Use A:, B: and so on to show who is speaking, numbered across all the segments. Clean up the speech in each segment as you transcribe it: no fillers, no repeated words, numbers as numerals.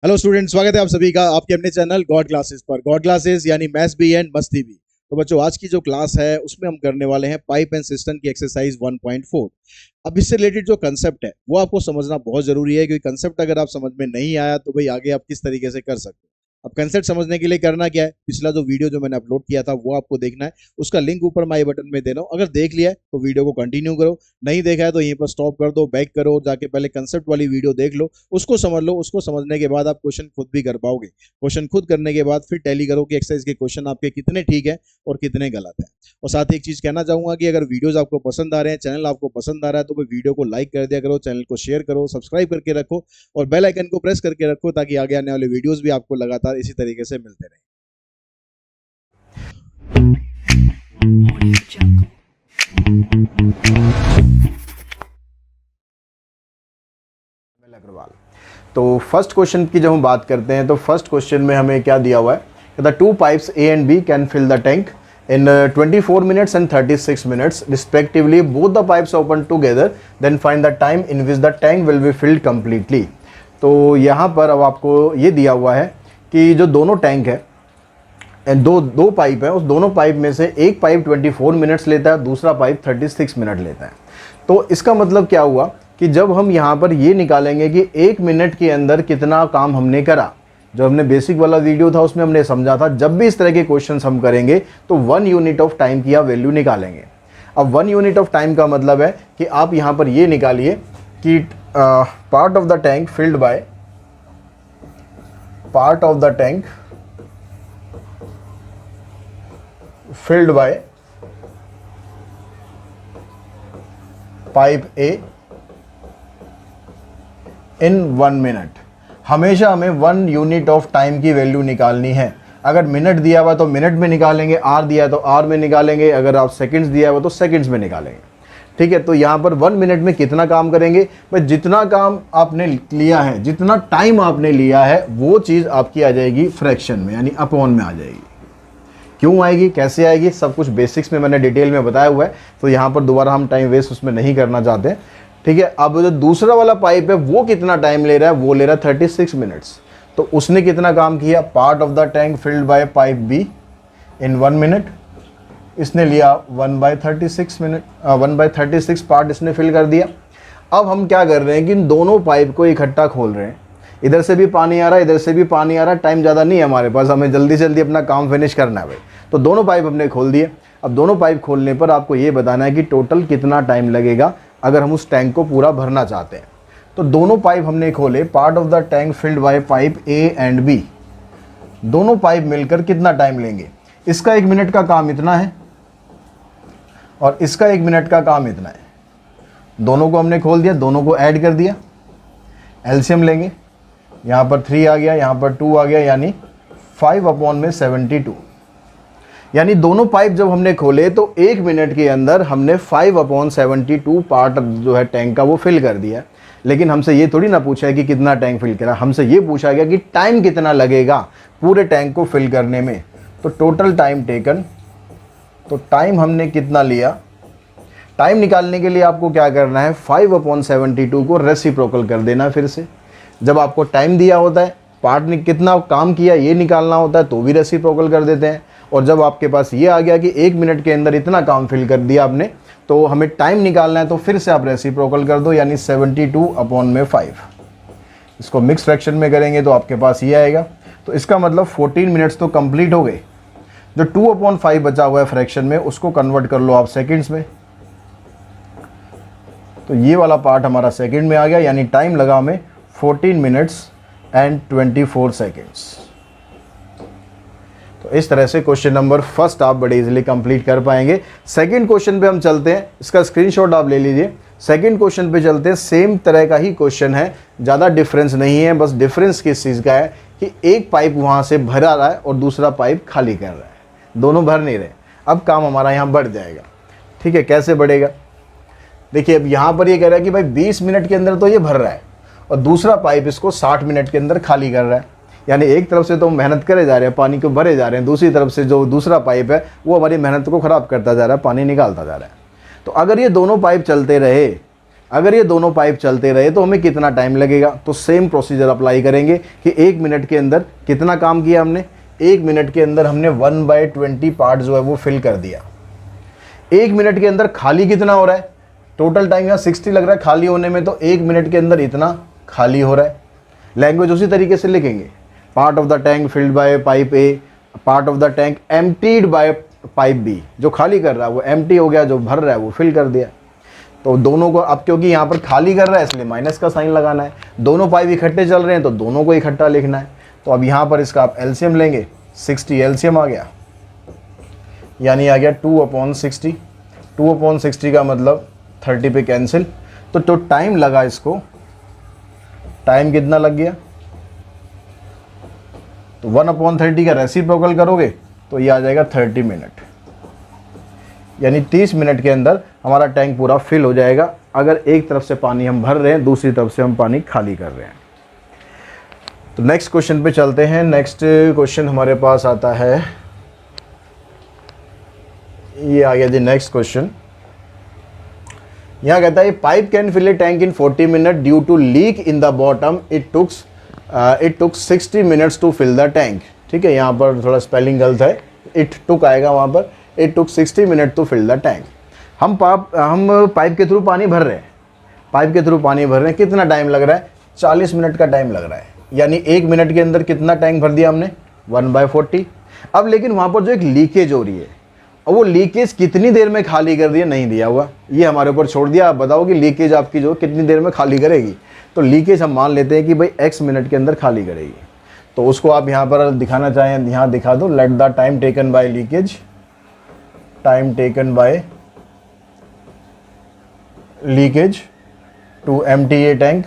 A: Hello student, स्वागत है आप सभी का आपके अपने चैनल गॉड क्लासेस पर। गॉड क्लासेस यानी मैथ्स भी एंड मस्ती भी। तो बच्चों, आज की जो क्लास है उसमें हम करने वाले हैं पाइप एंड सिस्टम की एक्सरसाइज 1.4। अब इससे रिलेटेड जो कंसेप्ट है वो आपको समझना बहुत जरूरी है, क्योंकि कंसेप्ट अगर आप समझ में नहीं आया तो भाई आगे आप किस तरीके से कर सकते हो। अब कंसेप्ट समझने के लिए करना क्या है, पिछला जो वीडियो जो मैंने अपलोड किया था वो आपको देखना है। उसका लिंक ऊपर मैं आई बटन में दे रहा हूँ। अगर देख लिया है तो वीडियो को कंटिन्यू करो, नहीं देखा है तो यहीं पर स्टॉप कर दो, बैक करो और जाके पहले कंसेप्ट वाली वीडियो देख लो, उसको समझ लो। उसको समझने के बाद आप क्वेश्चन खुद भी कर पाओगे। क्वेश्चन खुद करने के बाद फिर टैली करो कि एक्सरसाइज के क्वेश्चन आपके कितने ठीक है और कितने गलत है। और साथ ही एक चीज कहना चाहूंगा कि अगर वीडियोस आपको पसंद आ रहे हैं, चैनल आपको पसंद आ रहा है, तो वीडियो को लाइक कर दिया करो, चैनल को शेयर करो, सब्सक्राइब करके रखो और बेल आइकन को प्रेस करके रखो, ताकि आगे आने वाले वीडियोस भी आपको लगातार इसी तरीके से मिलते रहें।
B: अग्रवाल। तो फर्स्ट क्वेश्चन की जब हम बात करते हैं तो फर्स्ट क्वेश्चन में हमें क्या दिया हुआ है, the two pipes A and B can fill the tank in 24 minutes and 36 minutes respectively. Both the pipes open together, then find the time in which the tank will be filled completely. तो यहाँ पर अब आपको ये दिया हुआ है कि जो दोनों टैंक है, दो पाइप है, उस दोनों पाइप में से एक पाइप 24 मिनट्स लेता है, दूसरा पाइप 36 मिनट लेता है। तो इसका मतलब क्या हुआ कि जब हम यहाँ पर ये निकालेंगे कि एक मिनट के अंदर कितना काम हमने करा, जो हमने बेसिक वाला वीडियो था उसमें हमने समझा था, जब भी इस तरह के क्वेश्चंस हम करेंगे तो 1 यूनिट ऑफ टाइम की आप वैल्यू निकालेंगे। अब 1 यूनिट ऑफ टाइम का मतलब है कि आप यहाँ पर ये निकालिए कि part of the tank filled by pipe A in 1 minute. हमेशा हमें 1 यूनिट ऑफ टाइम की वैल्यू निकालनी है। अगर मिनट दिया हुआ तो मिनट में निकालेंगे, आर दिया है तो आर में निकालेंगे, अगर आप सेकंड्स दिया हुआ तो सेकंड्स में निकालेंगे। ठीक है, तो यहाँ पर 1 मिनट में कितना काम करेंगे भाई, जितना काम आपने लिया है, जितना टाइम आपने लिया है, वो चीज़ आपकी आ जाएगी फ्रैक्शन में, यानी अपॉन में आ जाएगी। क्यों आएगी, कैसे आएगी, सब कुछ बेसिक्स में मैंने डिटेल में बताया हुआ है, तो यहाँ पर दोबारा हम टाइम वेस्ट उसमें नहीं करना चाहते। ठीक है, अब जो दूसरा वाला पाइप है वो कितना टाइम ले रहा है, वो ले रहा है 36 मिनट्स। तो उसने कितना काम किया, part of the tank filled by pipe be in 1 minute, इसने लिया 1/36 मिनट, 1/36 पार्ट इसने फिल कर दिया। अब हम क्या कर रहे हैं कि इन दोनों पाइप को इकट्ठा खोल रहे हैं, इधर से भी पानी आ रहा है, इधर से भी पानी आ रहा है, टाइम ज़्यादा नहीं है हमारे पास, हमें जल्दी जल्दी अपना काम फिनिश करना है भाई। तो दोनों पाइप हमने खोल दिए। अब दोनों पाइप खोलने पर आपको ये बताना है कि टोटल कितना टाइम लगेगा अगर हम उस टैंक को पूरा भरना चाहते हैं। तो दोनों पाइप हमने खोले, part of the tank filled by pipe A and B, दोनों पाइप मिलकर कितना टाइम लेंगे, इसका 1 मिनट का काम इतना है और इसका 1 मिनट का काम इतना है। दोनों को हमने खोल दिया, दोनों को ऐड कर दिया, एलसीएम लेंगे, यहाँ पर 3 आ गया, यहाँ पर 2 आ गया, यानी 5/72। यानी दोनों पाइप जब हमने खोले तो 1 मिनट के अंदर हमने 5/72 पार्ट जो है टैंक का वो फिल कर दिया। लेकिन हमसे ये थोड़ी ना पूछा है कि कितना टैंक फिल करा, हमसे ये पूछा गया कि टाइम कितना लगेगा पूरे टैंक को फिल करने में। तो टोटल टाइम टेकन, तो टाइम हमने कितना लिया, टाइम निकालने के लिए आपको क्या करना है, 5/72 को रेसिप्रोकल कर देना। फिर से जब आपको टाइम दिया होता है, पार्ट ने कितना काम किया ये निकालना होता है, तो भी रेसिप्रोकल कर देते हैं। और जब आपके पास ये आ गया कि 1 मिनट के अंदर इतना काम फिल कर दिया आपने, तो हमें टाइम निकालना है, तो फिर से आप रेसिप्रोकल कर दो, यानी 72/5। इसको मिक्स फ्रैक्शन में करेंगे तो आपके पास ये आएगा। तो इसका मतलब 14 मिनट्स तो कंप्लीट हो गए। जो 2/5 बचा हुआ है फ्रैक्शन में, उसको कन्वर्ट कर लो आप सेकेंड्स में। तो ये वाला पार्ट हमारा सेकेंड में आ गया, यानी टाइम लगा हमें 14 मिनट्स एंड 24 सेकेंड्स। तो इस तरह से क्वेश्चन नंबर फर्स्ट आप बड़े इजीली कंप्लीट कर पाएंगे। सेकंड क्वेश्चन पे हम चलते हैं, इसका स्क्रीनशॉट आप ले लीजिए। सेकंड क्वेश्चन पे चलते हैं, सेम तरह का ही क्वेश्चन है, ज़्यादा डिफरेंस नहीं है, बस डिफरेंस किस चीज़ का है कि एक पाइप वहाँ से भरा रहा है और दूसरा पाइप खाली कर रहा है, दोनों भर नहीं रहे। अब काम हमारा यहाँ बढ़ जाएगा। ठीक है, कैसे बढ़ेगा, देखिए अब यहाँ पर ये कह रहा है कि भाई 20 मिनट के अंदर तो ये भर रहा है और दूसरा पाइप इसको 60 मिनट के अंदर खाली कर रहा है। यानी एक तरफ से तो मेहनत करे जा रहे हैं, पानी को भरे जा रहे हैं, दूसरी तरफ से जो दूसरा पाइप है वो हमारी मेहनत को ख़राब करता जा रहा है, पानी निकालता जा रहा है। तो अगर ये दोनों पाइप चलते रहे, अगर ये दोनों पाइप चलते रहे तो हमें कितना टाइम लगेगा। तो सेम प्रोसीजर अप्लाई करेंगे कि 1 मिनट के अंदर कितना काम किया हमने, 1 मिनट के अंदर हमने 1/20 पार्ट जो है वो फिल कर दिया। 1 मिनट के अंदर खाली कितना हो रहा है, टोटल टाइम यहाँ 60 लग रहा है खाली होने में, तो 1 मिनट के अंदर इतना खाली हो रहा है। लैंग्वेज उसी तरीके से लिखेंगे, part of the tank filled by pipe A, part of the tank emptied by pipe B. जो खाली कर रहा है वो एम्प्टी हो गया, जो भर रहा है वो फिल कर दिया। तो दोनों को, अब क्योंकि यहाँ पर खाली कर रहा है इसलिए माइनस का साइन लगाना है, दोनों पाइप इकट्ठे चल रहे हैं तो दोनों को इकट्ठा लिखना है। तो अब यहाँ पर इसका आप एलसीएम लेंगे, 60 एलसीएम आ गया, यानी आ गया 2/60। 2/60 का मतलब 30 पे कैंसिल। तो टाइम लगा इसको, टाइम कितना लग गया, तो 1/30 का रेसिप्रोकल करोगे तो ये आ जाएगा 30 मिनट, यानी 30 मिनट के अंदर हमारा टैंक पूरा फिल हो जाएगा। अगर एक तरफ से पानी हम भर रहे हैं, दूसरी तरफ से हम पानी खाली कर रहे हैं। तो नेक्स्ट क्वेश्चन पे चलते हैं। नेक्स्ट क्वेश्चन हमारे पास आता है, ये आ गया जी नेक्स्ट क्वेश्चन। यहाँ कहता है pipe can fill a tank in 40 minute due to leak in the bottom, it took 60 minutes to fill the tank. ठीक है, यहाँ पर थोड़ा स्पेलिंग गलत है, इट टुक आएगा वहाँ पर, it took 60 minute to fill the tank. हम पाइप के थ्रू पानी भर रहे हैं, पाइप के थ्रू पानी भर रहे हैं, कितना टाइम लग रहा है, 40 मिनट का टाइम लग रहा है, यानी 1 मिनट के अंदर कितना टैंक भर दिया हमने, 1/40। अब लेकिन वहाँ पर जो एक लीकेज हो रही है, और वो लीकेज कितनी देर में खाली कर दिया नहीं दिया हुआ, ये हमारे ऊपर छोड़ दिया। आप बताओ कि लीकेज आपकी जो कितनी देर में खाली करेगी। तो लीकेज हम मान लेते हैं कि भाई x मिनट के अंदर खाली करेगी। तो उसको आप यहाँ पर दिखाना चाहें, यहाँ दिखा दो, let the time taken by leakage, time taken by leakage to empty a tank,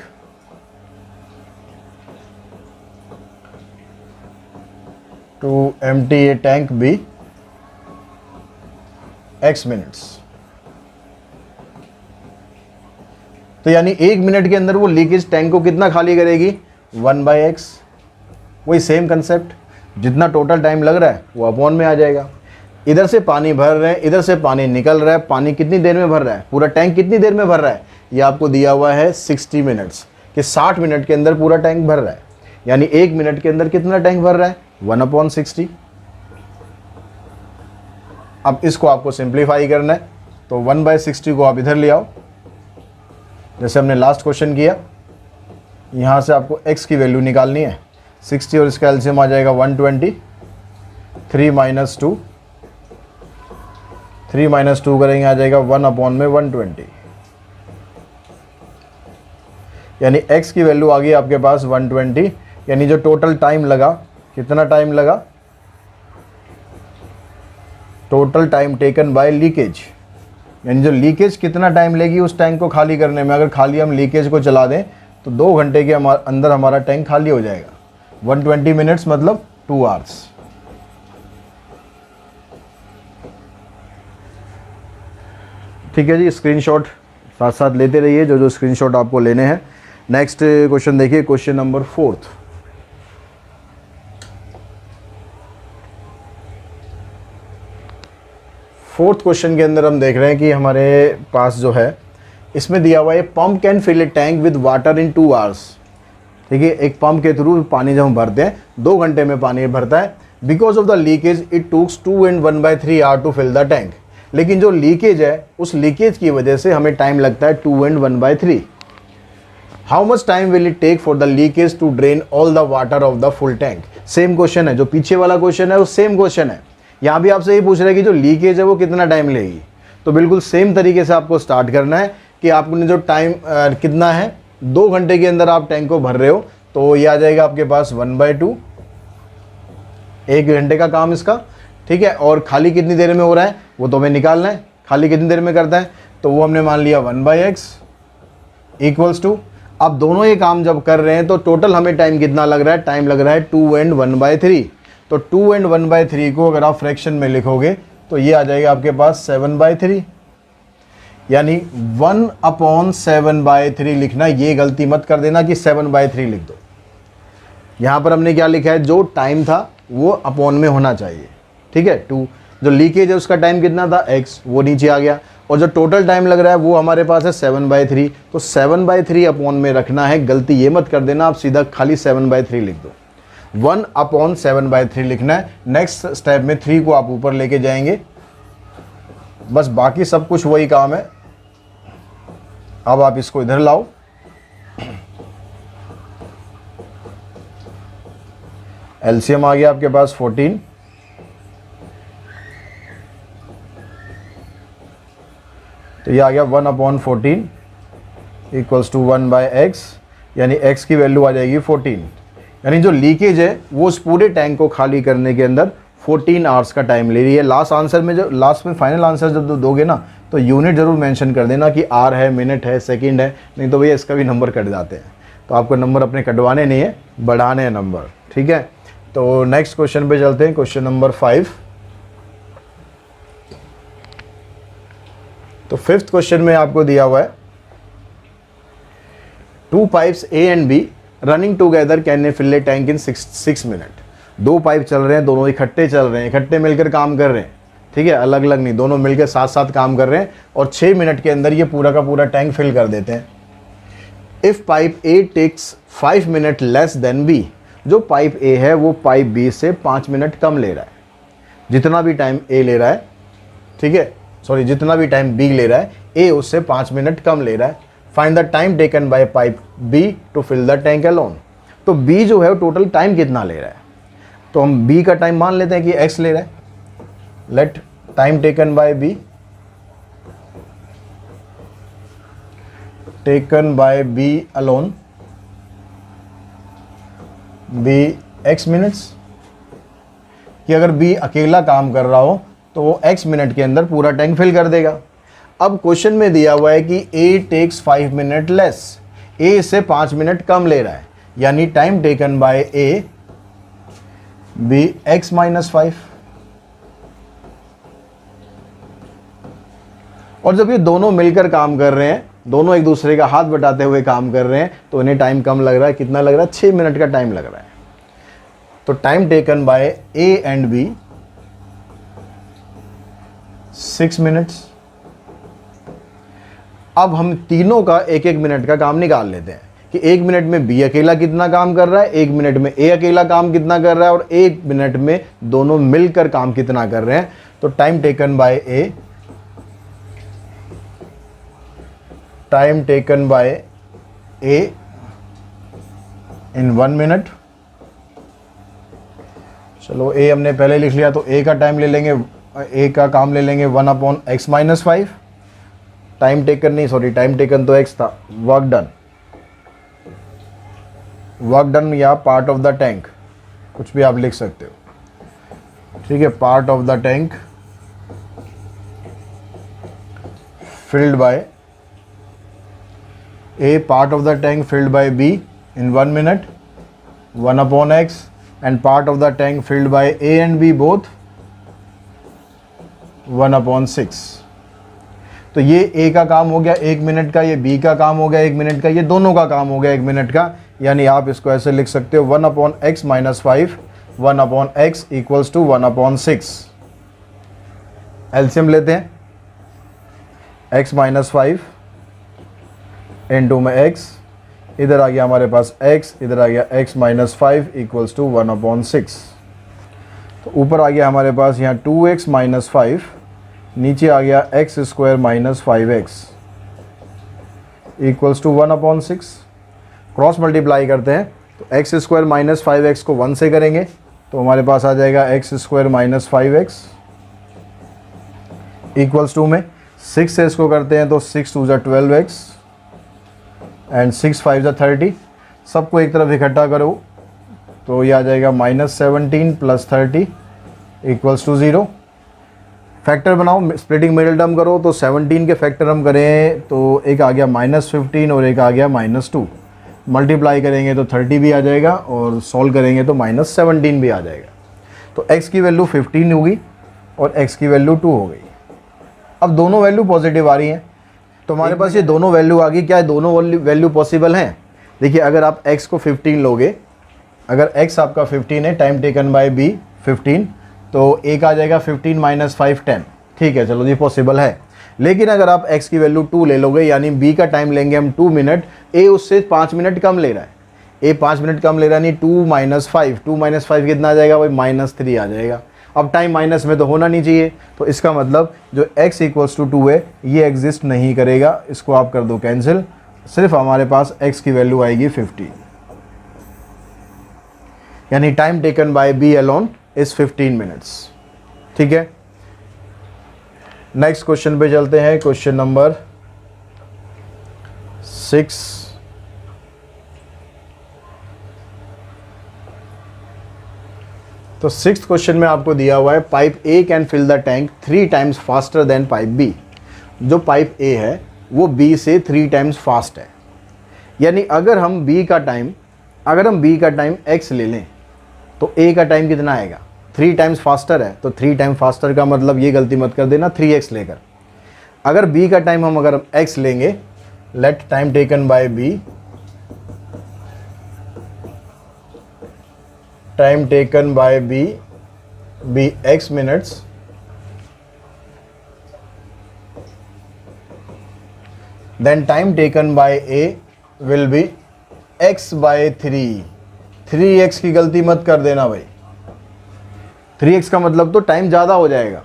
B: to empty a tank B x मिनट्स। तो यानी 1 मिनट के अंदर वो लीकेज टैंक को कितना खाली करेगी, 1/x। वही सेम कंसेप्ट, जितना टोटल टाइम लग रहा है वो अपॉन में आ जाएगा। इधर से पानी भर रहे हैं, इधर से पानी निकल रहा है, पानी कितनी देर में भर रहा है, पूरा टैंक कितनी देर में भर रहा है, ये आपको दिया हुआ है 60 मिनट्स, कि 60 मिनट के अंदर पूरा टैंक भर रहा है। यानी 1 मिनट के अंदर कितना टैंक भर रहा है, 1/60। अब इसको आपको सिंप्लीफाई करना है, तो 1/60 को आप इधर ले आओ, जैसे हमने लास्ट क्वेश्चन किया। यहाँ से आपको x की वैल्यू निकालनी है, 60 और इसका एलसीएम आ जाएगा 120, 3 - 2, 3 - 2 करेंगे आ जाएगा 1/120, यानी x की वैल्यू आ गई आपके पास 120। यानी जो टोटल टाइम लगा, कितना टाइम लगा, total time taken by leakage, यानी जो लीकेज कितना टाइम लेगी उस टैंक को खाली करने में। अगर खाली हम लीकेज को चला दें तो 2 घंटे के अंदर हमारा टैंक खाली हो जाएगा। 120 मिनट्स मतलब 2 आवर्स। ठीक है जी, स्क्रीनशॉट साथ साथ लेते रहिए जो स्क्रीनशॉट आपको लेने हैं। नेक्स्ट क्वेश्चन देखिए, क्वेश्चन नंबर 4। फोर्थ क्वेश्चन के अंदर हम देख रहे हैं कि हमारे पास जो है इसमें दिया हुआ है pump can fill a tank with water in 2 hours. ठीक है, एक पंप के थ्रू पानी जब हम भरते हैं 2 घंटे में पानी भरता है। Because of the leakage it took 2 and 1/3 hour to fill the tank. लेकिन जो लीकेज है उस लीकेज की वजह से हमें टाइम लगता है 2 and 1/3। How much time will it take for the leakage to drain all the water of the full tank. Same question है, जो पीछे वाला क्वेश्चन है वो सेम क्वेश्चन है। यहाँ भी आपसे ये पूछ रहा है कि जो लीकेज है वो कितना टाइम लेगी। तो बिल्कुल सेम तरीके से आपको स्टार्ट करना है कि आपने जो टाइम कितना है, 2 घंटे के अंदर आप टैंक को भर रहे हो, तो ये आ जाएगा आपके पास 1/2, 1 घंटे का काम इसका। ठीक है, और खाली कितनी देर में हो रहा है वो तो हमें निकालना है, खाली कितनी देर में करता है, तो वो हमने मान लिया 1/x इक्वल्स टू। अब दोनों ये काम जब कर रहे हैं तो टोटल हमें टाइम कितना लग रहा है, टाइम लग रहा है 2 and 1/3। तो 2 and 1/3 को अगर आप फ्रैक्शन में लिखोगे तो ये आ जाएगा आपके पास 7/3, यानी 1/7/3 लिखना। ये गलती मत कर देना कि 7/3 लिख दो। यहाँ पर हमने क्या लिखा है, जो टाइम था वो अपॉन में होना चाहिए। ठीक है, 2 जो लीकेज है उसका टाइम कितना था x, वो नीचे आ गया, और जो टोटल टाइम लग रहा है वो हमारे पास है 7/3। तो 7/3 अपॉन में रखना है, गलती ये मत कर देना आप सीधा खाली 7/3 लिख दो। 1/7/3 लिखना है। नेक्स्ट स्टेप में 3 को आप ऊपर लेके जाएंगे, बस बाकी सब कुछ वही काम है। अब आप इसको इधर लाओ, एलसीएम आ गया आपके पास 14। तो ये आ गया 1/14 इक्वल्स टू 1/x, यानी x की वैल्यू आ जाएगी 14। यानी जो लीकेज है वो उस पूरे टैंक को खाली करने के अंदर 14 आवर्स का टाइम ले रही है। लास्ट आंसर में जब लास्ट में फाइनल आंसर जब दोगे ना तो यूनिट जरूर मेंशन कर देना कि आर है, मिनट है, सेकंड है, नहीं तो भैया इसका भी नंबर कट जाते हैं। तो आपको नंबर अपने कटवाने नहीं है, बढ़ाने हैं नंबर, ठीक है। तो नेक्स्ट क्वेश्चन पे चलते हैं, क्वेश्चन नंबर 5। तो 5th क्वेश्चन में आपको दिया हुआ है 2 pipes A and B running together can fill a tank in 6 minute. 2 pipe चल रहे हैं, दोनों इकट्ठे चल रहे हैं, इकट्ठे मिलकर काम कर रहे हैं, ठीक है, अलग अलग नहीं, दोनों मिलकर साथ साथ काम कर रहे हैं और 6 मिनट के अंदर ये पूरा का पूरा टैंक फिल कर देते हैं। If pipe A takes 5 minute less than B, जो पाइप A है वो पाइप B से 5 मिनट कम ले रहा है। जितना भी टाइम A ले रहा है, ठीक है, सॉरी जितना भी टाइम B ले रहा है, A उससे 5 मिनट कम ले रहा है। Find the time taken by pipe B to fill the tank alone. तो B जो है टोटल टाइम कितना ले रहा है, तो हम B का टाइम मान लेते हैं कि X ले रहा है। Let time taken by B taken by B alone B X minutes, कि अगर B अकेला काम कर रहा हो तो वो x मिनट के अंदर पूरा टैंक फिल कर देगा। अब क्वेश्चन में दिया हुआ है कि A takes 5 minute less, A इससे 5 मिनट कम ले रहा है, यानी time taken by A B x - 5। और जब ये दोनों मिलकर काम कर रहे हैं, दोनों एक दूसरे का हाथ बटाते हुए काम कर रहे हैं, तो इन्हें टाइम कम लग रहा है। कितना लग रहा है? 6 मिनट का टाइम लग रहा है। तो time taken by A and B 6 minutes. अब हम तीनों का 1-1 मिनट का काम निकाल लेते हैं कि 1 मिनट में B अकेला कितना काम कर रहा है, 1 मिनट में A अकेला काम कितना कर रहा है और 1 मिनट में दोनों मिलकर काम कितना कर रहे हैं। तो time taken by A in 1 minute. चलो A हमने पहले लिख लिया, तो A का टाइम ले लेंगे, A का काम ले लेंगे 1/x - 5। टाइम टेकन नहीं, सॉरी टाइम टेकन तो x था। वर्क डन या पार्ट ऑफ द टैंक, कुछ भी आप लिख सकते हो, ठीक है। Part of the tank filled by A, part of the tank filled bye B in 1 minute 1/x, and part of the tank filled by A and B both 1/6। तो ये A का काम हो गया 1 मिनट का, ये B का काम हो गया 1 मिनट का, ये दोनों का काम हो गया 1 मिनट का। यानी आप इसको ऐसे लिख सकते हो 1/x - 5 1/x equals to 1/6। LCM लेते हैं, x - 5 इंटू में x, इधर आ गया हमारे पास x, इधर आ गया x - 5 इक्वल्स टू 1/6। तो ऊपर आ गया हमारे पास यहाँ 2x - 5, नीचे आ गया x² - 5x equals to 1/6। Cross multiply करते हैं तो x² - 5x को 1 से करेंगे तो हमारे पास आ जाएगा x² - 5x इक्वल्स टू में 6 से इसको करते हैं तो 6 × 2 = 12x एंड 6 × 5 = 30। सबको एक तरफ इकट्ठा करो तो ये आ जाएगा -17 + 30 इक्वल्स टू 0। फैक्टर बनाओ, स्प्लिटिंग मिडिल टर्म करो तो 17 के फैक्टर हम करें तो एक आ गया -15 और एक आ गया -2। मल्टीप्लाई करेंगे तो 30 भी आ जाएगा और सॉल्व करेंगे तो -17 भी आ जाएगा। तो x की वैल्यू 15 होगी और x की वैल्यू 2 हो गई। अब दोनों वैल्यू पॉजिटिव आ रही हैं तो हमारे पास ये दोनों वैल्यू आ गई। क्या है दोनों वैल्यू पॉसिबल हैं? देखिए अगर आप x को 15 लोगे, अगर x आपका 15 है, टाइम टेकन बाय b 15, तो एक आ जाएगा 15 - 5 10, ठीक है, चलो जी पॉसिबल है। लेकिन अगर आप x की वैल्यू 2 ले लोगे, यानी b का टाइम लेंगे हम 2 मिनट, a उससे 5 मिनट कम ले रहा है, a 5 मिनट कम ले रहा है, यानी 2 माइनस 5, 2 माइनस 5 कितना आ जाएगा भाई, -3 आ जाएगा। अब टाइम माइनस में तो होना नहीं चाहिए, तो इसका मतलब जो x इक्वल्स टू 2 है ये एग्जिस्ट नहीं करेगा, इसको आप कर दो कैंसिल, सिर्फ हमारे पास x की वैल्यू आएगी 50, यानी time taken by b alone is 15 minutes. ठीक है, नेक्स्ट क्वेश्चन पे चलते हैं, क्वेश्चन नंबर 6। तो 6th क्वेश्चन में आपको दिया हुआ है pipe A can fill the tank 3 times faster than pipe B। जो पाइप A है वो B से 3 टाइम्स फास्ट है, यानी अगर हम B का टाइम x ले लें तो A का टाइम कितना आएगा, 3 टाइम्स फास्टर है, तो 3 टाइम फास्टर का मतलब ये गलती मत कर देना 3x लेकर। अगर B का टाइम हम अगर x लेंगे, let time taken by B, time taken by B be x minutes, then time taken by A will be x by 3। 3x की गलती मत कर देना भाई, 3x का मतलब तो टाइम ज़्यादा हो जाएगा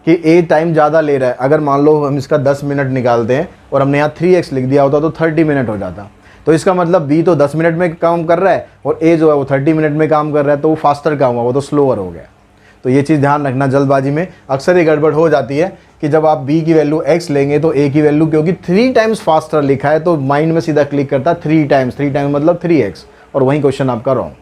B: कि A टाइम ज़्यादा ले रहा है। अगर मान लो हम इसका 10 मिनट निकालते हैं और हमने यहाँ 3x लिख दिया होता तो 30 मिनट हो जाता, तो इसका मतलब B तो 10 मिनट में काम कर रहा है और A जो है वो 30 मिनट में काम कर रहा है, तो वो फास्टर काम हुआ, वो तो स्लोअर हो गया। तो ये चीज़ ध्यान रखना, जल्दबाजी में अक्सर ये गड़बड़ हो जाती है कि जब आप B की वैल्यू x लेंगे तो A की वैल्यू क्योंकि 3 टाइम्स फास्टर लिखा है तो माइंड में सीधा क्लिक करता है 3 टाइम्स मतलब 3x, और वहीं क्वेश्चन आपका रॉन्ग।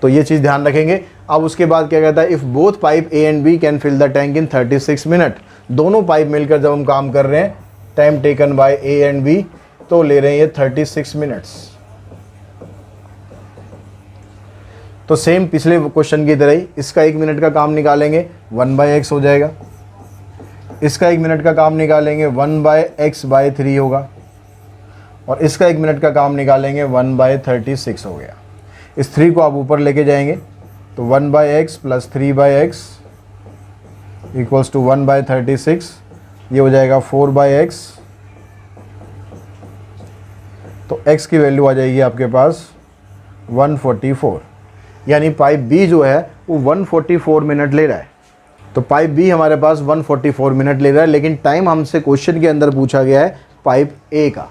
B: तो ये चीज़ ध्यान रखेंगे। अब उसके बाद क्या कहता है, if both pipe A and B can fill the tank in 36 minute. दोनों पाइप मिलकर जब हम काम कर रहे हैं, time taken by A and B, तो ले रहे हैं ये 36 मिनट्स। तो सेम पिछले क्वेश्चन की तरह ही इसका 1 मिनट का काम निकालेंगे 1/x हो जाएगा, इसका 1 मिनट का काम निकालेंगे 1/x/3 होगा, और इसका 1 मिनट का काम निकालेंगे 1/36 हो गया। इस 3 को आप ऊपर लेके जाएंगे तो 1/x + 3/x इक्वल्स टू 1/36, ये हो जाएगा 4/x। तो x की वैल्यू आ जाएगी आपके पास 144, यानी पाइप B जो है वो 144 मिनट ले रहा है। तो पाइप B हमारे पास 144 मिनट ले रहा है, लेकिन टाइम हमसे क्वेश्चन के अंदर पूछा गया है पाइप A का।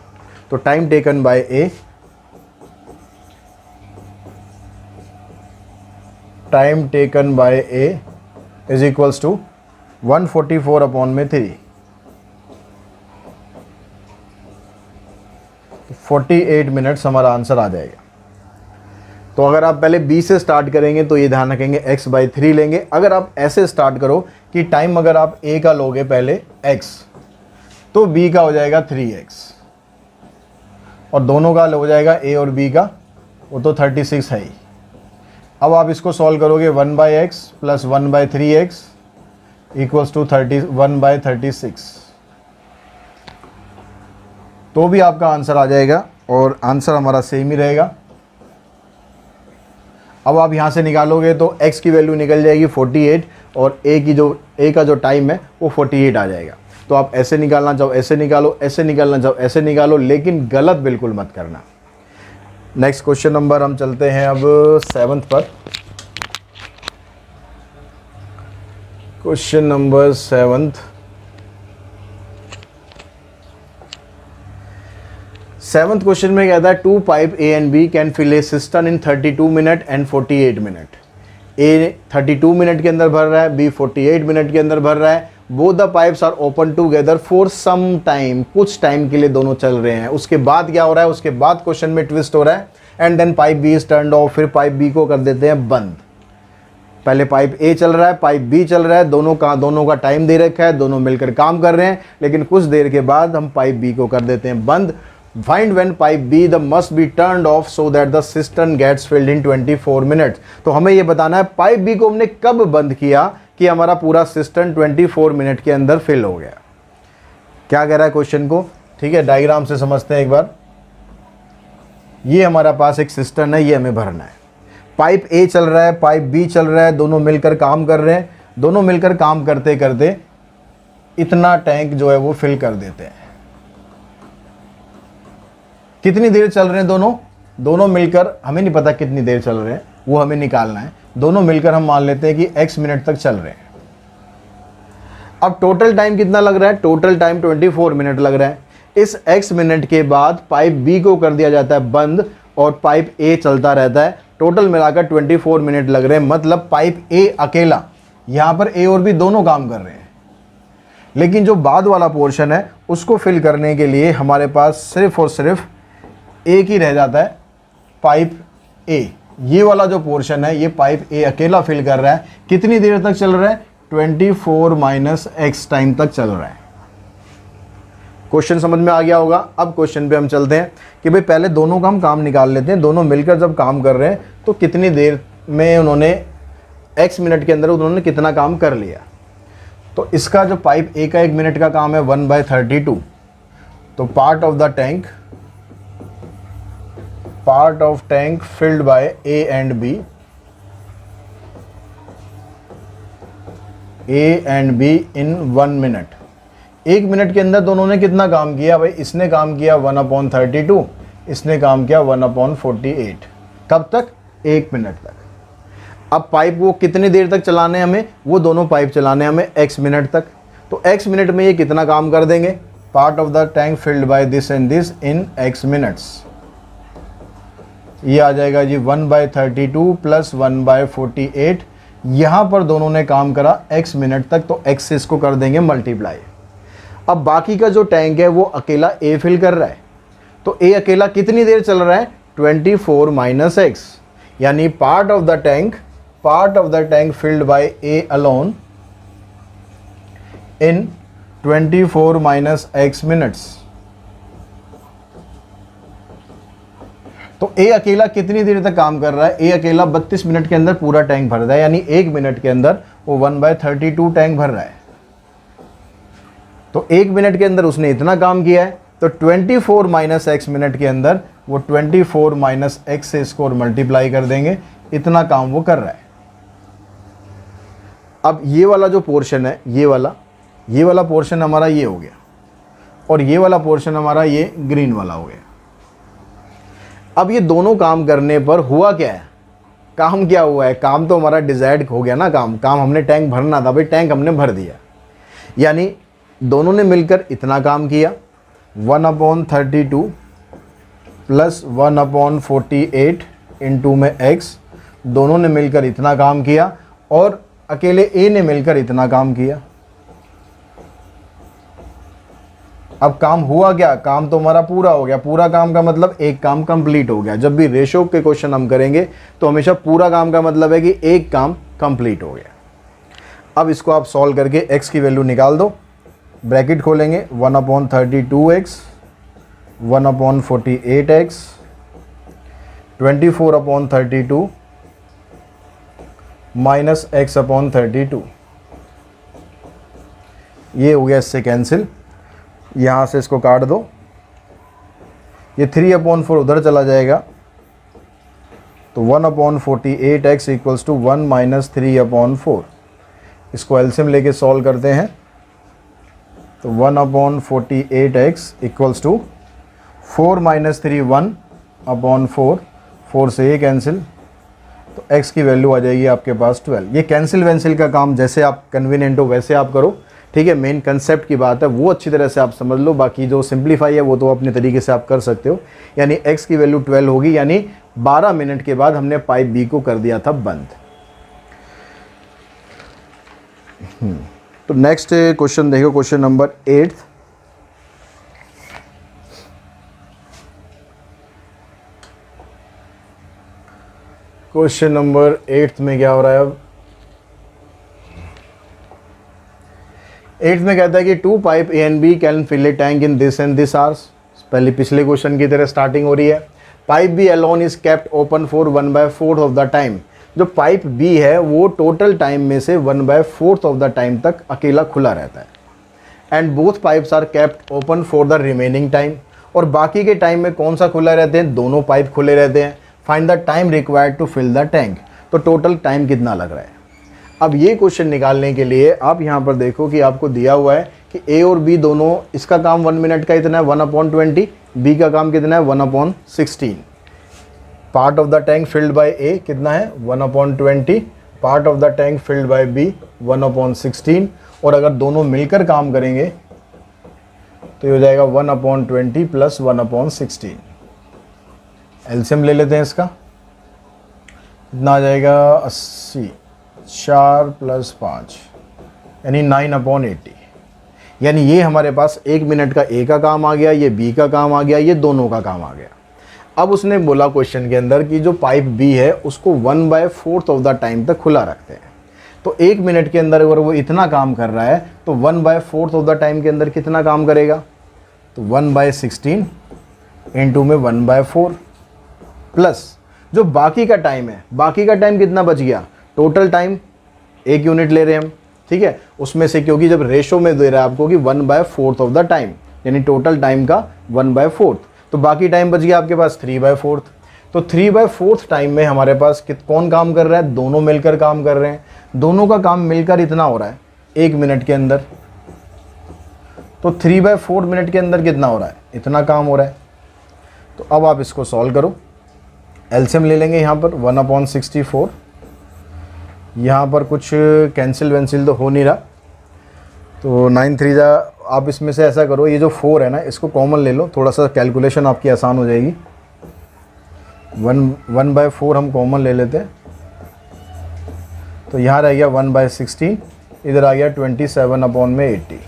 B: तो time taken by A, time taken by A is equals to 144/3, 48 minutes हमारा आंसर आ जाएगा। तो अगर आप पहले B से स्टार्ट करेंगे तो ये ध्यान रखेंगे x/3 लेंगे। अगर आप ऐसे स्टार्ट करो कि टाइम अगर आप A का लोगे पहले x, तो B का हो जाएगा 3x, और दोनों का हो जाएगा A और B का, वो तो 36 है ही। अब आप इसको सॉल्व करोगे 1/x + 1/3x इक्वल्स टू 1/36, तो भी आपका आंसर आ जाएगा और आंसर हमारा सेम ही रहेगा। अब आप यहाँ से निकालोगे तो x की वैल्यू निकल जाएगी 48 और A का जो टाइम है वो 48 आ जाएगा। तो आप ऐसे निकालना चाहो ऐसे निकालो, ऐसे निकालना चाहो ऐसे निकालो, लेकिन गलत बिल्कुल मत करना। नेक्स्ट क्वेश्चन नंबर हम चलते हैं अब 7th पर। Question number 7th, 7th question में कहता है 2 pipe A and B can fill a cistern in 32 minute and 48 minute. A 32 minute के अंदर भर रहा है, B 48 मिनट के अंदर भर रहा है। Both the pipes are open together for some time, कुछ टाइम के लिए दोनों चल रहे हैं। उसके बाद क्या हो रहा है, उसके बाद क्वेश्चन में ट्विस्ट हो रहा है, and then pipe B is turned off, फिर पाइप B को कर देते हैं बंद। पहले पाइप A चल रहा है, पाइप B चल रहा है, दोनों का टाइम दे रखा है, दोनों मिलकर काम कर रहे हैं, लेकिन कुछ देर के बाद हम पाइप B को कर देते हैं बंद। Find when pipe B the must be turned off so that the cistern gets filled in 24 minutes। तो हमें ये बताना है पाइप B को हमने कब बंद किया कि हमारा पूरा सिस्टम 24 मिनट के अंदर फिल हो गया। क्या कह रहा है क्वेश्चन को, ठीक है, डायग्राम से समझते हैं एक बार। ये हमारा पास एक सिस्टम है, ये हमें भरना है। पाइप A चल रहा है, पाइप B चल रहा है, दोनों मिलकर काम कर रहे हैं। दोनों मिलकर काम करते करते इतना टैंक जो है वो फिल कर देते हैं। कितनी देर चल रहे हैं दोनों मिलकर, हमें नहीं पता कितनी देर चल रहे हैं, वो हमें निकालना है। दोनों मिलकर हम मान लेते हैं कि x मिनट तक चल रहे हैं। अब टोटल टाइम कितना लग रहा है? टोटल टाइम 24 मिनट लग रहा है। इस x मिनट के बाद पाइप B को कर दिया जाता है बंद और पाइप A चलता रहता है। टोटल मिलाकर 24 मिनट लग रहे हैं, मतलब पाइप A अकेला, यहाँ पर A और B दोनों काम कर रहे हैं। लेकिन जो बाद वाला पोर्शन है उसको फिल करने के लिए हमारे पास सिर्फ और सिर्फ एक ही रह जाता है, पाइप A। ये वाला जो पोर्शन है ये पाइप A अकेला फिल कर रहा है। कितनी देर तक चल रहा है? 24 - x टाइम तक चल रहा है। क्वेश्चन समझ में आ गया होगा। अब क्वेश्चन पे हम चलते हैं कि भाई पहले दोनों का हम काम निकाल लेते हैं। दोनों मिलकर जब काम कर रहे हैं तो कितनी देर में उन्होंने x मिनट के अंदर उन्होंने कितना काम कर लिया। तो इसका जो पाइप A का 1 मिनट का काम है 1/32। तो part of tank filled by A and B in 1 minute. 1 minute के अंदर दोनों ने कितना काम किया भाई? इसने काम किया 1/32, इसने काम किया 1/48। कब तक? 1 मिनट तक। अब पाइप वो कितनी देर तक चलाने हैं हमें? वो दोनों पाइप चलाने हैं हमें x मिनट तक। तो x मिनट में ये कितना काम कर देंगे? Part of the tank filled by this and this in x minutes. ये आ जाएगा जी 1/32 + 1/48। यहाँ पर दोनों ने काम करा x मिनट तक, तो x से इसको कर देंगे मल्टीप्लाई। अब बाकी का जो टैंक है वो अकेला A फिल कर रहा है। तो A अकेला कितनी देर चल रहा है? 24 - x, यानी part of the tank filled by A alone in 24 - x मिनट्स। तो A अकेला कितनी देर तक काम कर रहा है? A अकेला 32 मिनट के अंदर पूरा टैंक भर रहा है, यानी 1 मिनट के अंदर वो 1/32 टैंक भर रहा है। तो 1 मिनट के अंदर उसने इतना काम किया है। तो 24 - x मिनट के अंदर वो 24 - x से इसको और मल्टीप्लाई कर देंगे, इतना काम वो कर रहा है। अब ये वाला जो पोर्शन है, ये वाला पोर्शन हमारा ये हो गया, और ये वाला पोर्शन हमारा ये ग्रीन वाला हो गया। अब ये दोनों काम करने पर हुआ क्या है? काम क्या हुआ है? काम तो हमारा डिजायर्ड हो गया ना। काम हमने टैंक भरना था भाई, टैंक हमने भर दिया। यानी दोनों ने मिलकर इतना काम किया, 1/32 + 1/48 इंटू में x। दोनों ने मिलकर इतना काम किया और अकेले A ने मिलकर इतना काम किया। अब काम हुआ क्या? काम तो हमारा पूरा हो गया। पूरा काम का मतलब एक काम कंप्लीट हो गया। जब भी रेशो के क्वेश्चन हम करेंगे तो हमेशा पूरा काम का मतलब है कि एक काम कंप्लीट हो गया। अब इसको आप सॉल्व करके x की वैल्यू निकाल दो। ब्रैकेट खोलेंगे, 1/32x 1/48x 24/32 माइनस x/32। ये हो गया इससे कैंसिल, यहाँ से इसको काट दो। ये 3/4 उधर चला जाएगा, तो 1/48x = 1 - 3/4। इसको एलसीएम लेके सॉल्व करते हैं, तो 1/48x = 4 - 3 1/4। 4 से ये कैंसिल, तो x की वैल्यू आ जाएगी आपके पास 12। ये कैंसिल वैंसिल का काम जैसे आप कन्वीनियंट हो वैसे आप करो, ठीक है। मेन कंसेप्ट की बात है वो अच्छी तरह से आप समझ लो, बाकी जो सिंप्लीफाई है वो तो अपने तरीके से आप कर सकते हो। यानी x की वैल्यू 12 होगी, यानी 12 मिनट के बाद हमने पाइप B को कर दिया था बंद। तो नेक्स्ट क्वेश्चन देखो, क्वेश्चन नंबर 8। क्वेश्चन नंबर 8 में क्या हो रहा है? अब 8 में कहता है कि 2 pipe A and B can fill a tank in this and this hours. पहले पिछले क्वेश्चन की तरह स्टार्टिंग हो रही है। Pipe B alone is kept open for 1/4 of the time. जो पाइप B है वो टोटल टाइम में से 1/4 ऑफ द टाइम तक अकेला खुला रहता है। And both pipes are kept open for the remaining time. और बाकी के टाइम में कौन सा खुला रहते हैं? दोनों पाइप खुले रहते हैं। Find the time required to fill the tank. तो टोटल टाइम कितना लग रहा है? अब ये क्वेश्चन निकालने के लिए आप यहाँ पर देखो कि आपको दिया हुआ है कि ए और बी दोनों, इसका काम 1 मिनट का इतना है 1/20, बी का काम कितना है 1/16। Part of the tank filled by A कितना है 1/20, part of the tank filled by B 1/16। और अगर दोनों मिलकर काम करेंगे तो ये हो जाएगा 1/20 प्लस 1/16। एलसीएम ले लेते हैं इसका, कितना आ जाएगा 80, 4 + 5 यानी 9/80। यानी ये हमारे पास 1 मिनट का ए का काम आ गया, ये बी का काम आ गया, ये दोनों का काम आ गया। अब उसने बोला क्वेश्चन के अंदर कि जो पाइप बी है उसको 1/4 ऑफ द टाइम तक खुला रखते हैं। तो 1 मिनट के अंदर अगर वो इतना काम कर रहा है तो 1/4 ऑफ द टाइम के अंदर कितना काम करेगा, तो 1/16 इंटू में 1/4 प्लस जो बाकी का टाइम है, बाकी का टाइम कितना बच गया, टोटल टाइम 1 यूनिट ले रहे हैं हम, ठीक है, उसमें से क्योंकि जब रेशो में दे रहा है आपको कि 1/4 ऑफ द टाइम यानी टोटल टाइम का 1/4, तो बाकी टाइम बच गया आपके पास 3/4। तो 3/4 टाइम में हमारे पास कौन काम कर रहा है, दोनों मिलकर काम कर रहे हैं। दोनों का काम मिलकर इतना हो रहा है 1 मिनट के अंदर, तो 3/4 मिनट के अंदर कितना हो रहा है, इतना काम हो रहा है। तो अब आप इसको सॉल्व करो, एलसीएम ले लेंगे यहाँ पर 1/64, यहाँ पर कुछ कैंसिल वेंसिल तो हो नहीं रहा, तो 9 3 जा, आप इसमें से ऐसा करो, ये जो 4 है ना इसको कॉमन ले लो, थोड़ा सा कैलकुलेशन आपकी आसान हो जाएगी। 1/4 हम कॉमन ले लेते हैं, तो यहाँ रह गया 1/16, इधर आ गया 27/80।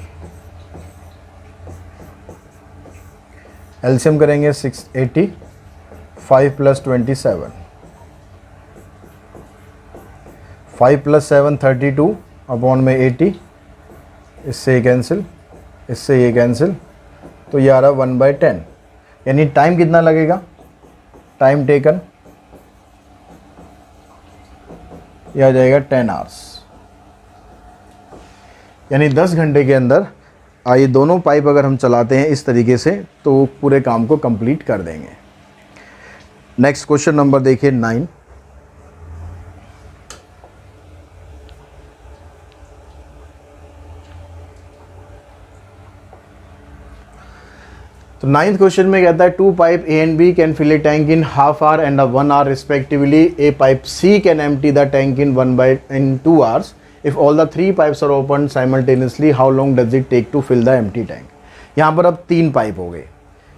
B: एलसीएम करेंगे 680, 5 + 27, 5 + 7 32/80, इससे ये कैंसिल, इससे ये कैंसिल, तो ये आ रहा 1/10। यानी टाइम कितना लगेगा, टाइम टेकन यह आ जाएगा 10 आवर्स। यानी 10 घंटे के अंदर ये दोनों पाइप अगर हम चलाते हैं इस तरीके से तो पूरे काम को कंप्लीट कर देंगे। नेक्स्ट क्वेश्चन नंबर देखिए 9। तो 9th क्वेश्चन में कहता है 2 pipe A and B can fill a tank in ½ hour and 1 hour respectively. A pipe C can empty the tank in 2 hours. If all the 3 pipes are opened simultaneously, how long does it take to fill the empty tank? यहाँ पर अब 3 pipe हो गए,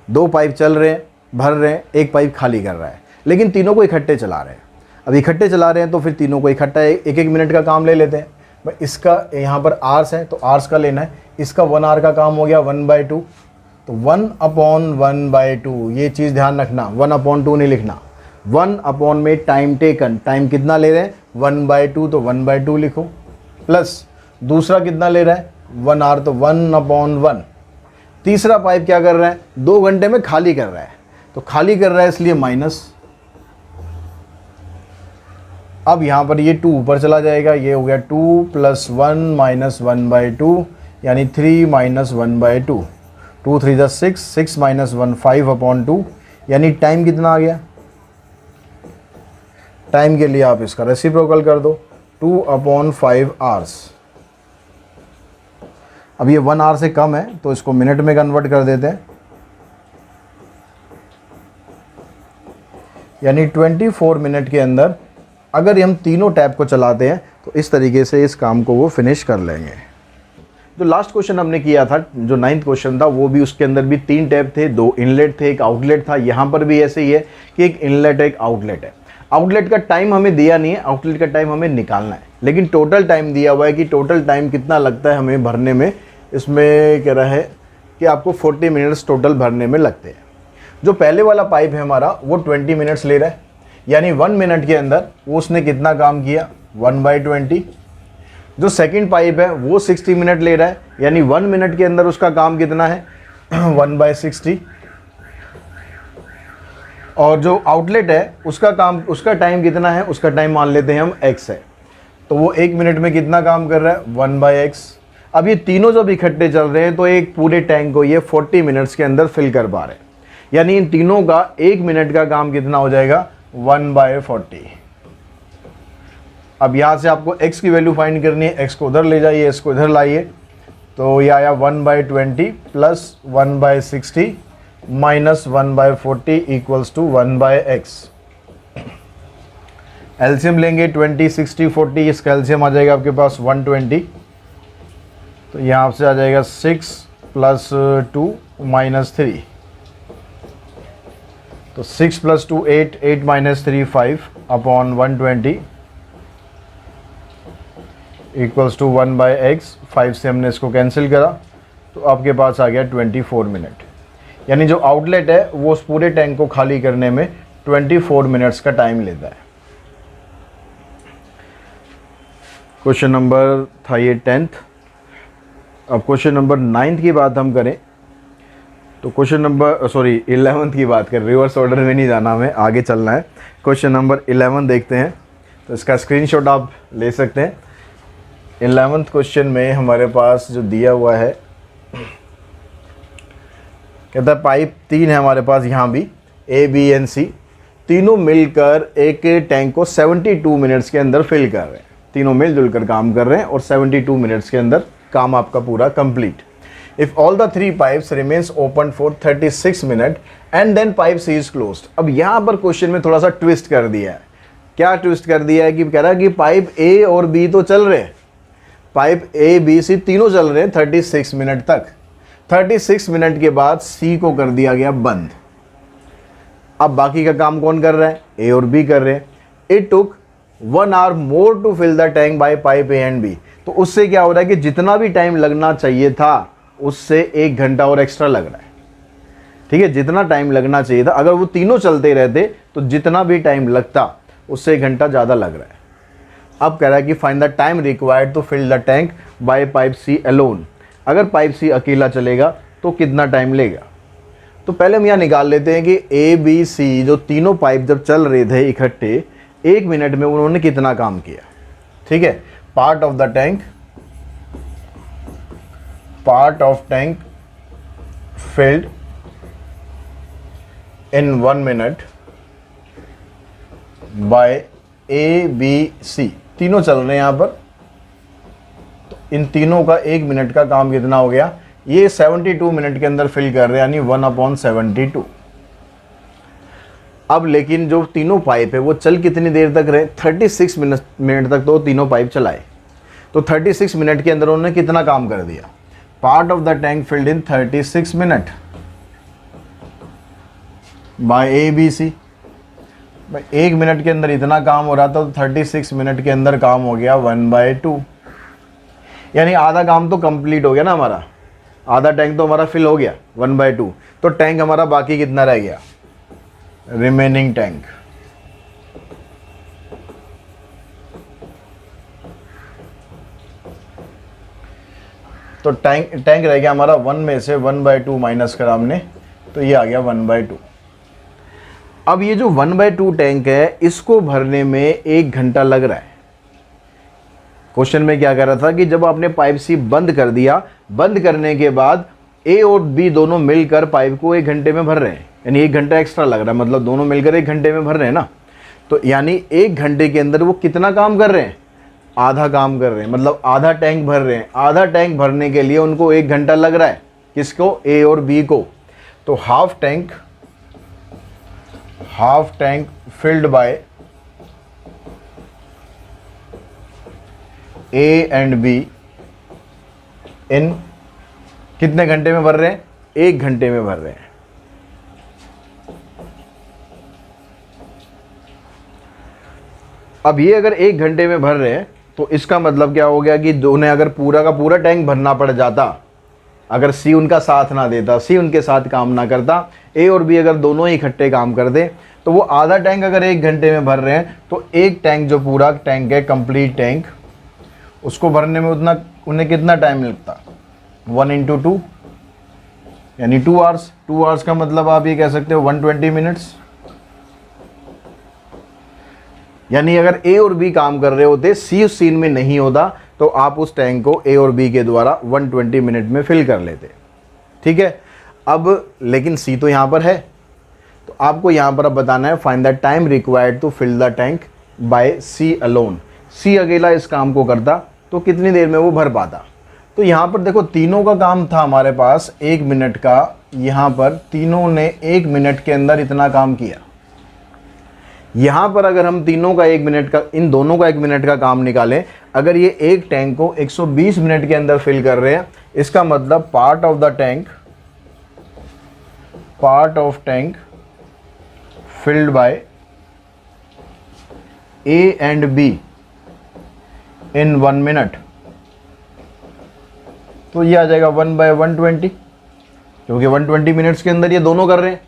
B: 2 pipe चल रहे हैं, भर रहे हैं, 1 पाइप खाली कर रहा है, लेकिन तीनों को इकट्ठे चला रहे हैं। अब इकट्ठे चला रहे हैं तो फिर तीनों को इकट्ठा 1-1 मिनट का काम ले लेते हैं। भाई इसका यहाँ पर आवर्स है तो आवर्स का लेना है, इसका 1 आवर का काम हो गया 1/2, तो 1/1/2 ये चीज़ ध्यान रखना, 1/2 नहीं लिखना, 1 में टाइम टेकन, टाइम कितना ले रहे हैं 1/2, तो 1/2 लिखो, प्लस दूसरा कितना ले रहा है 1 आवर, तो 1/1। तीसरा पाइप क्या कर रहा है 2 घंटे में खाली कर रहा है, तो खाली कर रहा है इसलिए माइनस। अब यहाँ पर ये 2 ऊपर चला जाएगा, ये हो गया 2 + 1 - 1/2 यानी 3 - 1/2, 2 3 = 6, 6 - 1 5/2 यानी टाइम कितना आ गया। टाइम के लिए आप इसका रेसिप्रोकल कर दो 2/5 आवर्स। अब ये 1 आवर से कम है तो इसको मिनट में कन्वर्ट कर देते हैं, यानी 24 मिनट के अंदर अगर हम तीनों टैप को चलाते हैं तो इस तरीके से इस काम को वो फिनिश कर लेंगे। जो लास्ट क्वेश्चन हमने किया था, जो 9th क्वेश्चन था, वो भी उसके अंदर भी 3 टैप थे, 2 इनलेट थे, 1 आउटलेट था। यहाँ पर भी ऐसे ही है कि एक इनलेट है, एक आउटलेट है। आउटलेट का टाइम हमें दिया नहीं है, आउटलेट का टाइम हमें निकालना है, लेकिन टोटल टाइम दिया हुआ है कि टोटल टाइम कितना लगता है हमें भरने में। इसमें कह रहा है कि आपको 40 मिनट्स टोटल भरने में लगते हैं। जो पहले वाला पाइप है हमारा वो 20 मिनट्स ले रहा है, यानी 1 मिनट के अंदर वो उसने कितना काम किया 1/20। जो सेकंड पाइप है वो 60 मिनट ले रहा है, यानी 1 मिनट के अंदर उसका काम कितना है 1/60। और जो आउटलेट है उसका काम, उसका टाइम कितना है, उसका टाइम मान लेते हैं हम x है, तो वो 1 मिनट में कितना काम कर रहा है 1/x। अब ये तीनों जब इकट्ठे चल रहे हैं तो एक पूरे टैंक को ये 40 मिनट्स के अंदर फिल कर पा रहे हैं, यानी इन तीनों का 1 मिनट का काम कितना हो जाएगा 1/40। अब यहाँ से आपको x की वैल्यू फाइंड करनी है, x को उधर ले जाइए, x को इधर लाइए, तो ये आया 1/20 plus 1/60 minus 1/40 equals to 1/x। LCM लेंगे 20, 60, 40, इसका एलसीएम आ जाएगा आपके पास 120। तो यहाँ से आ जाएगा 6 प्लस 2 माइनस 3। तो 6 plus 2 8, 8 minus 3 5 upon 120 equals to 1/x। 5 से हमने इसको कैंसिल करा तो आपके पास आ गया 24 मिनट। यानी जो आउटलेट है वो उस पूरे टैंक को खाली करने में 24 मिनट्स का टाइम लेता है। क्वेश्चन नंबर था ये 10th। अब क्वेश्चन नंबर 9th की बात हम करें तो क्वेश्चन नंबर 11th की बात करें, रिवर्स ऑर्डर में नहीं जाना, हमें आगे चलना है। क्वेश्चन नंबर 11 देखते हैं, तो इसका स्क्रीनशॉट आप ले सकते हैं। 11th क्वेश्चन में हमारे पास जो दिया हुआ है, कहता है पाइप 3 है हमारे पास, यहाँ भी A, B एंड C तीनों मिलकर एक टैंक को 72 मिनट्स के अंदर फिल कर रहे हैं। तीनों मिलजुल कर काम कर रहे हैं और 72 मिनट्स के अंदर काम आपका पूरा complete. If all the 3 pipes remains open for 36 minute and then pipe C is closed. अब यहाँ पर क्वेश्चन में थोड़ा सा ट्विस्ट कर दिया है। क्या ट्विस्ट कर दिया है कि कह रहा है कि पाइप A और B तो चल रहे हैं, पाइप A, B, C तीनों चल रहे हैं 36 मिनट तक। 36 मिनट के बाद C को कर दिया गया बंद। अब बाकी का काम कौन कर रहा है? A और B कर रहे हैं। It took 1 hour more to fill the tank by pipe A and B। तो उससे क्या हो रहा है कि जितना भी टाइम लगना चाहिए था उससे 1 घंटा और एक्स्ट्रा लग रहा है। ठीक है, जितना टाइम लगना चाहिए था, अगर वो तीनों चलते रहते तो जितना भी टाइम लगता उससे 1 घंटा ज़्यादा लग रहा है। अब कह रहा है कि find the time required to fill the tank by pipe C alone. अगर पाइप सी अकेला चलेगा तो कितना टाइम लेगा? तो पहले हम यहाँ निकाल लेते हैं कि A, B, C जो तीनों पाइप जब चल रहे थे इकट्ठे, 1 मिनट में उन्होंने कितना काम किया। ठीक है, part of the tank filled in 1 minute by A, B, C तीनों चल रहे हैं यहाँ पर। तो इन तीनों का 1 मिनट का काम कितना हो गया? ये 72 मिनट के अंदर फिल कर रहे हैं, यानी 1/72। अब लेकिन जो तीनों पाइप है वो चल कितनी देर तक रहे? 36 मिनट तक तो तीनों पाइप चलाए। तो 36 मिनट के अंदर उन्होंने कितना काम कर दिया? Part of the tank filled in 36 minute by A, B, C। 1 minute के अंदर इतना काम हो रहा था, तो 36 मिनट के अंदर काम हो गया 1/2, यानी आधा काम तो कंप्लीट हो गया ना हमारा। आधा टैंक तो हमारा फिल हो गया 1/2। तो टैंक हमारा बाकी कितना रह गया? Remaining tank. तो टैंक रह गया हमारा 1 में से 1/2 माइनस करा हमने, तो ये आ गया 1/2। अब ये जो 1/2 टैंक है इसको भरने में 1 घंटा लग रहा है। क्वेश्चन में क्या कर रहा था कि जब आपने पाइप सी बंद कर दिया, बंद करने के बाद A और B दोनों मिलकर पाइप को 1 घंटे में भर रहे हैं, यानी 1 घंटा एक्स्ट्रा लग रहा है, मतलब दोनों मिलकर 1 घंटे में भर रहे हैं ना। तो यानी 1 घंटे के अंदर वो कितना काम कर रहे हैं? आधा काम कर रहे हैं, मतलब आधा टैंक भर रहे हैं। आधा टैंक भरने के लिए उनको 1 घंटा लग रहा है। किसको? A और B को। तो half tank filled by A and B इन कितने घंटे में भर रहे हैं? 1 घंटे में भर रहे हैं। अब ये अगर 1 घंटे में भर रहे हैं तो इसका मतलब क्या हो गया कि दोनों अगर पूरा का पूरा टैंक भरना पड़ जाता, अगर C उनका साथ ना देता, C उनके साथ काम ना करता, A और B अगर दोनों ही इकट्ठे काम कर दे, तो वो आधा टैंक अगर 1 घंटे में भर रहे हैं तो एक टैंक जो पूरा टैंक है, कंप्लीट टैंक, उसको भरने में उन्हें कितना टाइम लगता? 1 × 2 यानी 2 आवर्स। 2 आवर्स का मतलब आप ये कह सकते हो 120 मिनट्स। यानी अगर A और B काम कर रहे होते, C उस सीन में नहीं होता, तो आप उस टैंक को A और B के द्वारा 120 मिनट में फिल कर लेते। ठीक है, अब लेकिन C तो यहाँ पर है, तो आपको यहाँ पर अब बताना है find the time required to fill the tank by C alone. C अकेला इस काम को करता तो कितनी देर में वो भर पाता? तो यहाँ पर देखो तीनों का काम था हमारे पास 1 मिनट का, यहाँ पर तीनों ने 1 मिनट के अंदर इतना काम किया। यहाँ पर अगर हम तीनों का 1 मिनट का, इन दोनों का 1 मिनट का काम निकालें, अगर ये एक टैंक को 120 मिनट के अंदर फिल कर रहे हैं, इसका मतलब part of tank filled by A and B in 1 minute, तो ये आ जाएगा 1/120, क्योंकि 120 मिनट्स के अंदर ये दोनों कर रहे हैं,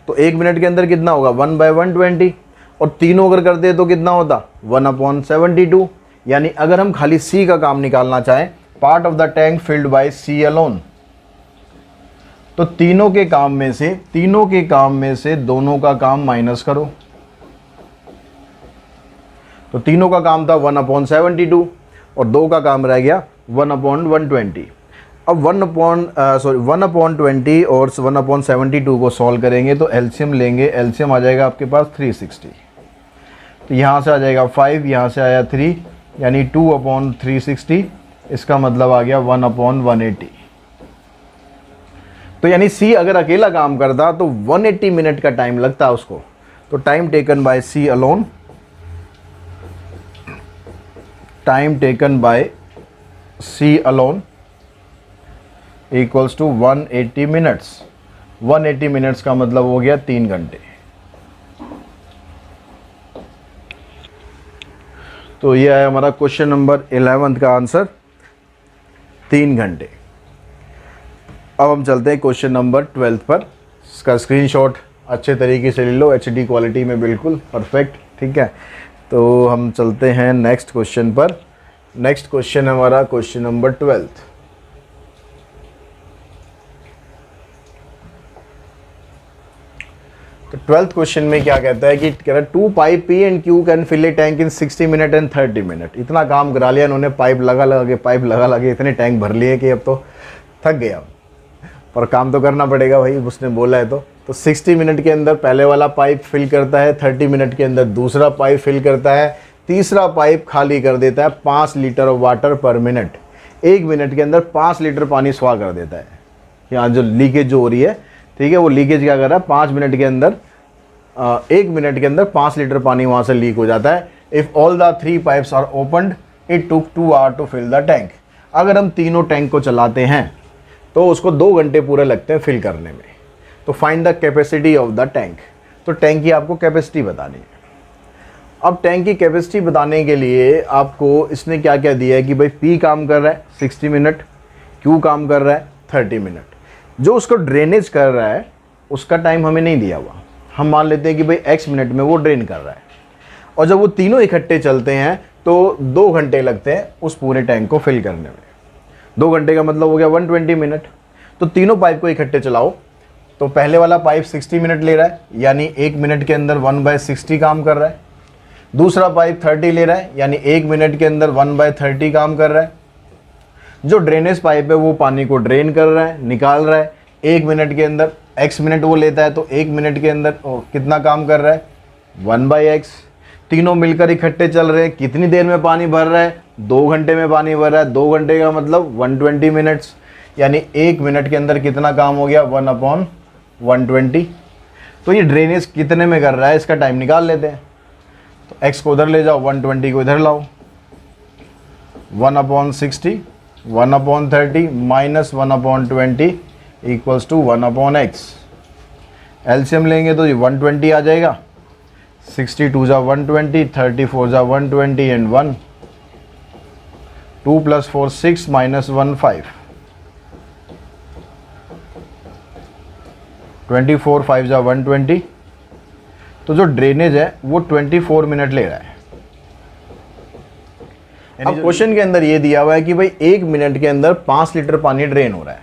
B: तो 1 मिनट के अंदर कितना होगा 1/120, और तीनों अगर करते तो कितना होता 1/72। यानी अगर हम खाली C का काम निकालना चाहें, part of the tank filled bye C alone, तो तीनों के काम में से दोनों का काम माइनस करो, तो तीनों का काम था 1/72 और दो का काम रह गया 1/120। अब 1/20 और 1/72 को सॉल्व करेंगे तो एलसीएम लेंगे, एलसीएम आ जाएगा आपके पास 360, तो यहाँ से आ जाएगा 5, यहाँ से आया 3, यानी 2/360, इसका मतलब आ गया 1/180। तो यानी सी अगर अकेला काम करता तो 180 मिनट का टाइम लगता उसको, तो time taken by C alone, equals to 180 minutes. 180 minutes का मतलब हो गया 3 घंटे। तो ये है हमारा क्वेश्चन नंबर 11 का आंसर, 3 घंटे। अब हम चलते हैं क्वेश्चन नंबर 12 पर। इसका स्क्रीनशॉट अच्छे तरीके से ले लो, एचडी क्वालिटी में, बिल्कुल परफेक्ट, ठीक है। तो हम चलते हैं नेक्स्ट क्वेश्चन पर। नेक्स्ट क्वेश्चन है हमारा क्वेश्चन नंबर 12। तो 12th क्वेश्चन में क्या कहता है कि कह रहा है 2 pipe P and Q can fill a tank in 60 minute and 30 minute. इतना काम करा लिया इन्होंने, पाइप लगा के इतने टैंक भर लिए कि अब तो थक गया, पर काम तो करना पड़ेगा भाई, उसने बोला है। तो 60 मिनट के अंदर पहले वाला पाइप फिल करता है, 30 मिनट के अंदर दूसरा पाइप फिल करता है, तीसरा पाइप खाली कर देता है 5 लीटर ऑफ वाटर पर मिनट। 1 मिनट के अंदर 5 लीटर पानी स्वाह कर देता है। यहाँ जो लीकेज जो हो रही है, ठीक है, वो लीकेज क्या कर रहा है 5 मिनट के अंदर 1 मिनट के अंदर 5 लीटर पानी वहाँ से लीक हो जाता है। If all the 3 pipes are opened it took 2 hour to fill the tank. अगर हम तीनों टैंक को चलाते हैं तो उसको 2 घंटे पूरे लगते हैं फिल करने में। तो find the capacity of the tank. तो टैंक की आपको कैपेसिटी बतानी है। अब टैंक की कैपेसिटी बताने के लिए आपको इसने क्या क्या दिया है कि भाई P काम कर रहा है 60 मिनट, Q काम कर रहा है 30 मिनट। जो उसको ड्रेनेज कर रहा है उसका टाइम हमें नहीं दिया हुआ, हम मान लेते हैं कि भाई X मिनट में वो ड्रेन कर रहा है, और जब वो तीनों इकट्ठे चलते हैं तो 2 घंटे लगते हैं उस पूरे टैंक को फिल करने में। 2 घंटे का मतलब हो गया 120 मिनट। तो तीनों पाइप को इकट्ठे चलाओ, तो पहले वाला पाइप 60 मिनट ले रहा है, यानी 1 मिनट के अंदर 1/60 काम कर रहा है। दूसरा पाइप 30 ले रहा है, यानी 1 मिनट के अंदर 1/30 काम कर रहा है। जो ड्रेनेज पाइप है वो पानी को ड्रेन कर रहा है, निकाल रहा है 1 मिनट के अंदर। x मिनट वो लेता है, तो 1 मिनट के अंदर कितना काम कर रहा है 1/x। तीनों मिलकर इकट्ठे चल रहे हैं, कितनी देर में पानी भर रहा है 2 घंटे में पानी भर रहा है। 2 घंटे का मतलब 120 मिनट्स, यानी 1 मिनट के अंदर कितना काम हो गया 1/120। तो ये ड्रेनेज कितने में कर रहा है इसका टाइम निकाल लेते हैं। तो x को उधर ले जाओ, 120 को इधर लाओ, 1/60 1/30 minus 1/20 equals to 1/x। LCM लेंगे तो ये 120 आ जाएगा, 62 जा 120, 34 जा 120 एंड 1, 2 + 4 6 माइनस 1 5, 24 5 जा 120। तो जो ड्रेनेज है वो 24 मिनट ले रहा है। अब क्वेश्चन के अंदर ये दिया हुआ है कि भाई 1 मिनट के अंदर 5 लीटर पानी ड्रेन हो रहा है।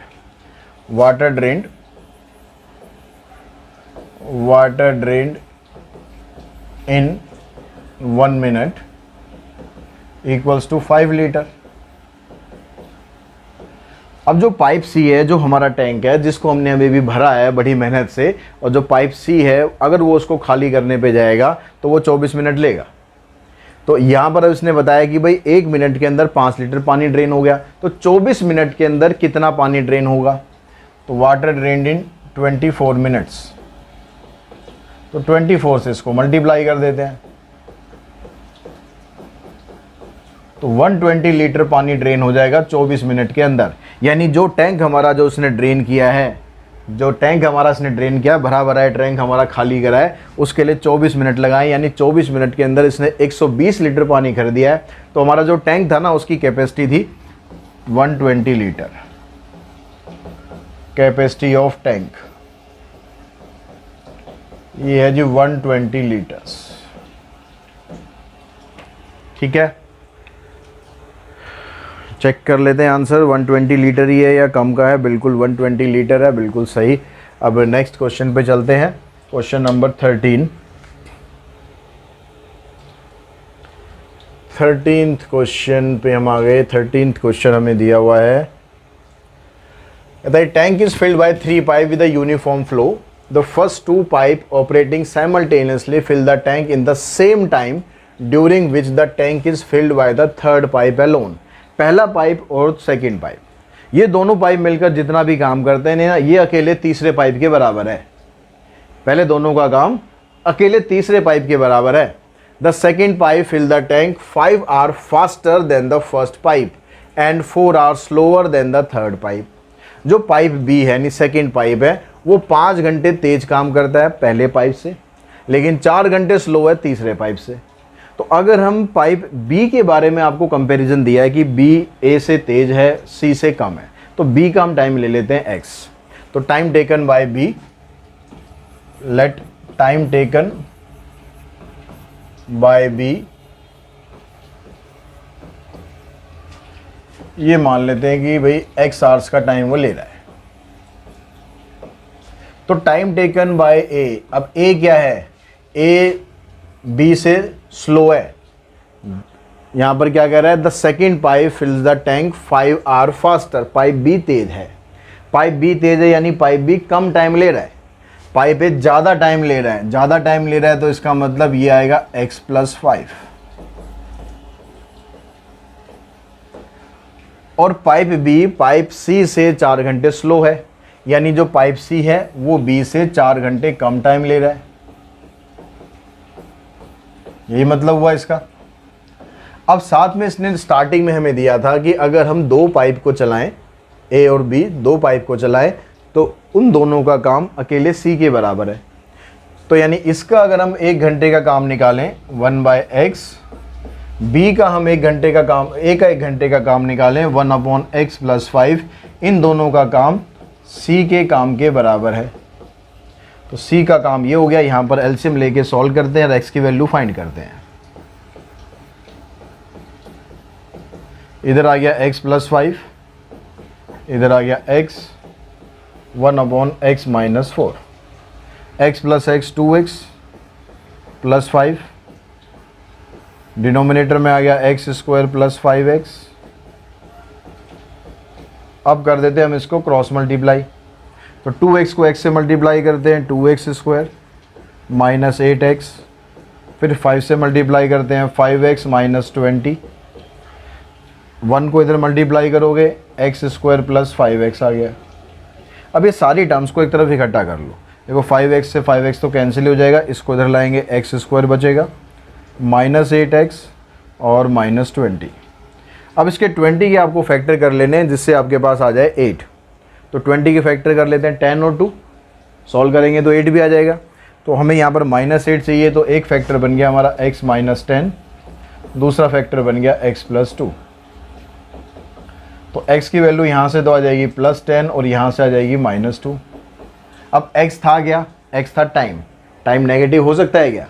B: Water drained in 1 minute equals to 5 litre. अब जो पाइप सी है, जो हमारा टैंक है जिसको हमने अभी भी भरा है बड़ी मेहनत से, और जो पाइप सी है अगर वो उसको खाली करने पे जाएगा तो वो 24 मिनट लेगा। तो यहाँ पर उसने बताया कि भाई 1 मिनट के अंदर 5 लीटर पानी ड्रेन हो गया, तो 24 मिनट के अंदर कितना पानी ड्रेन होगा? तो वाटर ड्रेन्ड इन 24 मिनट्स, तो 24 से इसको मल्टीप्लाई कर देते हैं, तो 120 लीटर पानी ड्रेन हो जाएगा 24 मिनट के अंदर। यानी जो टैंक हमारा जो उसने ड्रेन किया है, जो टैंक हमारा इसने ड्रेन किया, भरा भरा है टैंक हमारा खाली करा है, उसके लिए 24 मिनट लगाए, यानी 24 मिनट के अंदर इसने 120 लीटर पानी कर दिया है। तो हमारा जो टैंक था ना, उसकी कैपेसिटी थी 120 लीटर, कैपेसिटी ऑफ टैंक ये है जी 120 लीटर्स। ठीक है, चेक कर लेते हैं आंसर, 120 लीटर ही है या कम का है? बिल्कुल 120 लीटर है, बिल्कुल सही। अब नेक्स्ट क्वेश्चन पे चलते हैं, क्वेश्चन नंबर 13। 13th क्वेश्चन पे हम आ गए। 13th क्वेश्चन हमें दिया हुआ है, tank is filled by 3 pipe with a uniform flow, the first 2 pipe operating simultaneously fill the tank in the same time during which the tank is filled by the third pipe alone. पहला पाइप और second pipe, ये दोनों pipe मिलकर जितना भी काम करते हैं ना, ये अकेले तीसरे पाइप के बराबर है। पहले दोनों का काम अकेले तीसरे पाइप के बराबर है। The second pipe fill the tank 5 hour faster than the first pipe and 4 hour slower than the third pipe. जो पाइप बी है यानी सेकंड पाइप है, वो 5 घंटे तेज काम करता है पहले पाइप से, लेकिन 4 घंटे स्लो है तीसरे पाइप से। तो अगर हम पाइप बी के बारे में आपको कंपैरिजन दिया है कि बी ए से तेज है, सी से कम है, तो बी का हम टाइम ले लेते हैं एक्स। तो time taken by B, let time taken by B, ये मान लेते हैं कि भाई एक्स आवर्स का टाइम वो ले रहा है। तो टाइम टेकन बाय ए, अब ए क्या है? ए बी से स्लो है। यहां पर क्या कह रहा है? The second pipe fills the tank 5 hour faster. Pipe B तेज है, पाइप बी तेज है यानी पाइप बी कम टाइम ले रहा है, पाइप ए ज़्यादा टाइम ले रहा है। ज़्यादा टाइम ले रहा है तो इसका मतलब ये आएगा x + 5। और पाइप बी पाइप सी से 4 घंटे स्लो है, यानी जो पाइप सी है वो बी से 4 घंटे कम टाइम ले रहा है। यही मतलब हुआ इसका। अब साथ में इसने स्टार्टिंग में हमें दिया था कि अगर हम 2 पाइप को चलाएं, ए और बी 2 पाइप को चलाएं, तो उन दोनों का काम अकेले सी के बराबर है। तो यानी इसका अगर हम 1 घंटे का काम निकालें 1/x, बी का हम 1 घंटे का काम, ए का 1 घंटे का काम निकालें 1/x + 5, इन दोनों का काम सी के काम के बराबर है। तो सी का काम ये हो गया। यहाँ पर एलसीएम लेके सॉल्व करते हैं और एक्स की वैल्यू फाइंड करते हैं। इधर आ गया x + 5, इधर आ गया x 1/x - 4, x + x 2x + 5, denominator में आ गया x² + 5x। अब कर देते हैं हम इसको क्रॉस मल्टीप्लाई। तो 2x को x से मल्टीप्लाई करते हैं 2x² - 8x, फिर 5 से मल्टीप्लाई करते हैं 5x - 20, 1 को इधर मल्टीप्लाई करोगे x² + 5x आ गया। अब ये सारी टर्म्स को एक तरफ इकट्ठा कर लो। देखो 5x से 5x तो कैंसिल हो जाएगा, इसको इधर लाएंगे x² बचेगा -8x और -20। अब इसके 20 के आपको फैक्टर कर लेने हैं जिससे आपके पास आ जाए 8। तो 20 के फैक्टर कर लेते हैं 10 और 2, सॉल्व करेंगे तो 8 भी आ जाएगा। तो हमें यहाँ पर -8 चाहिए, तो एक फैक्टर बन गया हमारा x - 10, दूसरा फैक्टर बन गया x + 2। तो x की वैल्यू यहाँ से तो आ जाएगी +10 और यहाँ से आ जाएगी -2। अब x था क्या? x था टाइम। टाइम नेगेटिव हो सकता है क्या?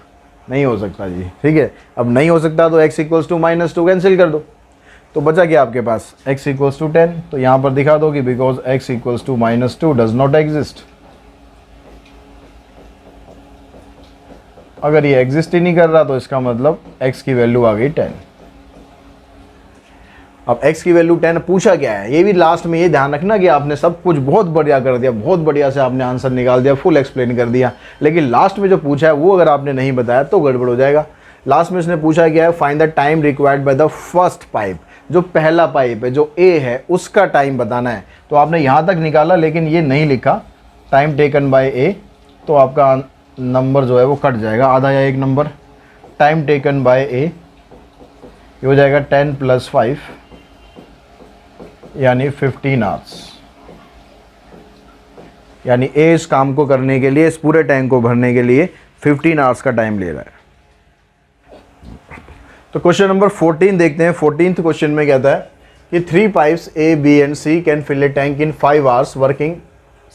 B: नहीं हो सकता जी, ठीक है। अब नहीं हो सकता तो x = -2 कैंसिल कर दो, तो बचा क्या आपके पास? x = 10। तो यहाँ पर दिखा दो कि because x = -2 does not exist. अगर ये एग्जिस्ट ही नहीं कर रहा तो इसका मतलब x की वैल्यू आ गई 10। अब x की वैल्यू 10 पूछा क्या है, ये भी लास्ट में ये ध्यान रखना कि आपने सब कुछ बहुत बढ़िया कर दिया, बहुत बढ़िया से आपने आंसर निकाल दिया, फुल एक्सप्लेन कर दिया, लेकिन लास्ट में जो पूछा है वो अगर आपने नहीं बताया तो गड़बड़ हो जाएगा। लास्ट में इसने पूछा क्या है, find the time required by the first pipe, जो पहला पाइप है जो ए है उसका टाइम बताना है। तो आपने यहाँ तक निकाला लेकिन ये नहीं लिखा टाइम टेकन बाय ए, तो आपका नंबर जो है वो कट जाएगा, आधा या एक number. Time taken by A ये हो जाएगा 10 + 5 यानी 15 आवर्स। यानी ए इस काम को करने के लिए, इस पूरे टैंक को भरने के लिए 15 आवर्स का टाइम ले रहा है। तो क्वेश्चन नंबर 14 देखते हैं। 14th क्वेश्चन में कहता है कि 3 pipes A B and C can fill a tank in 5 hours working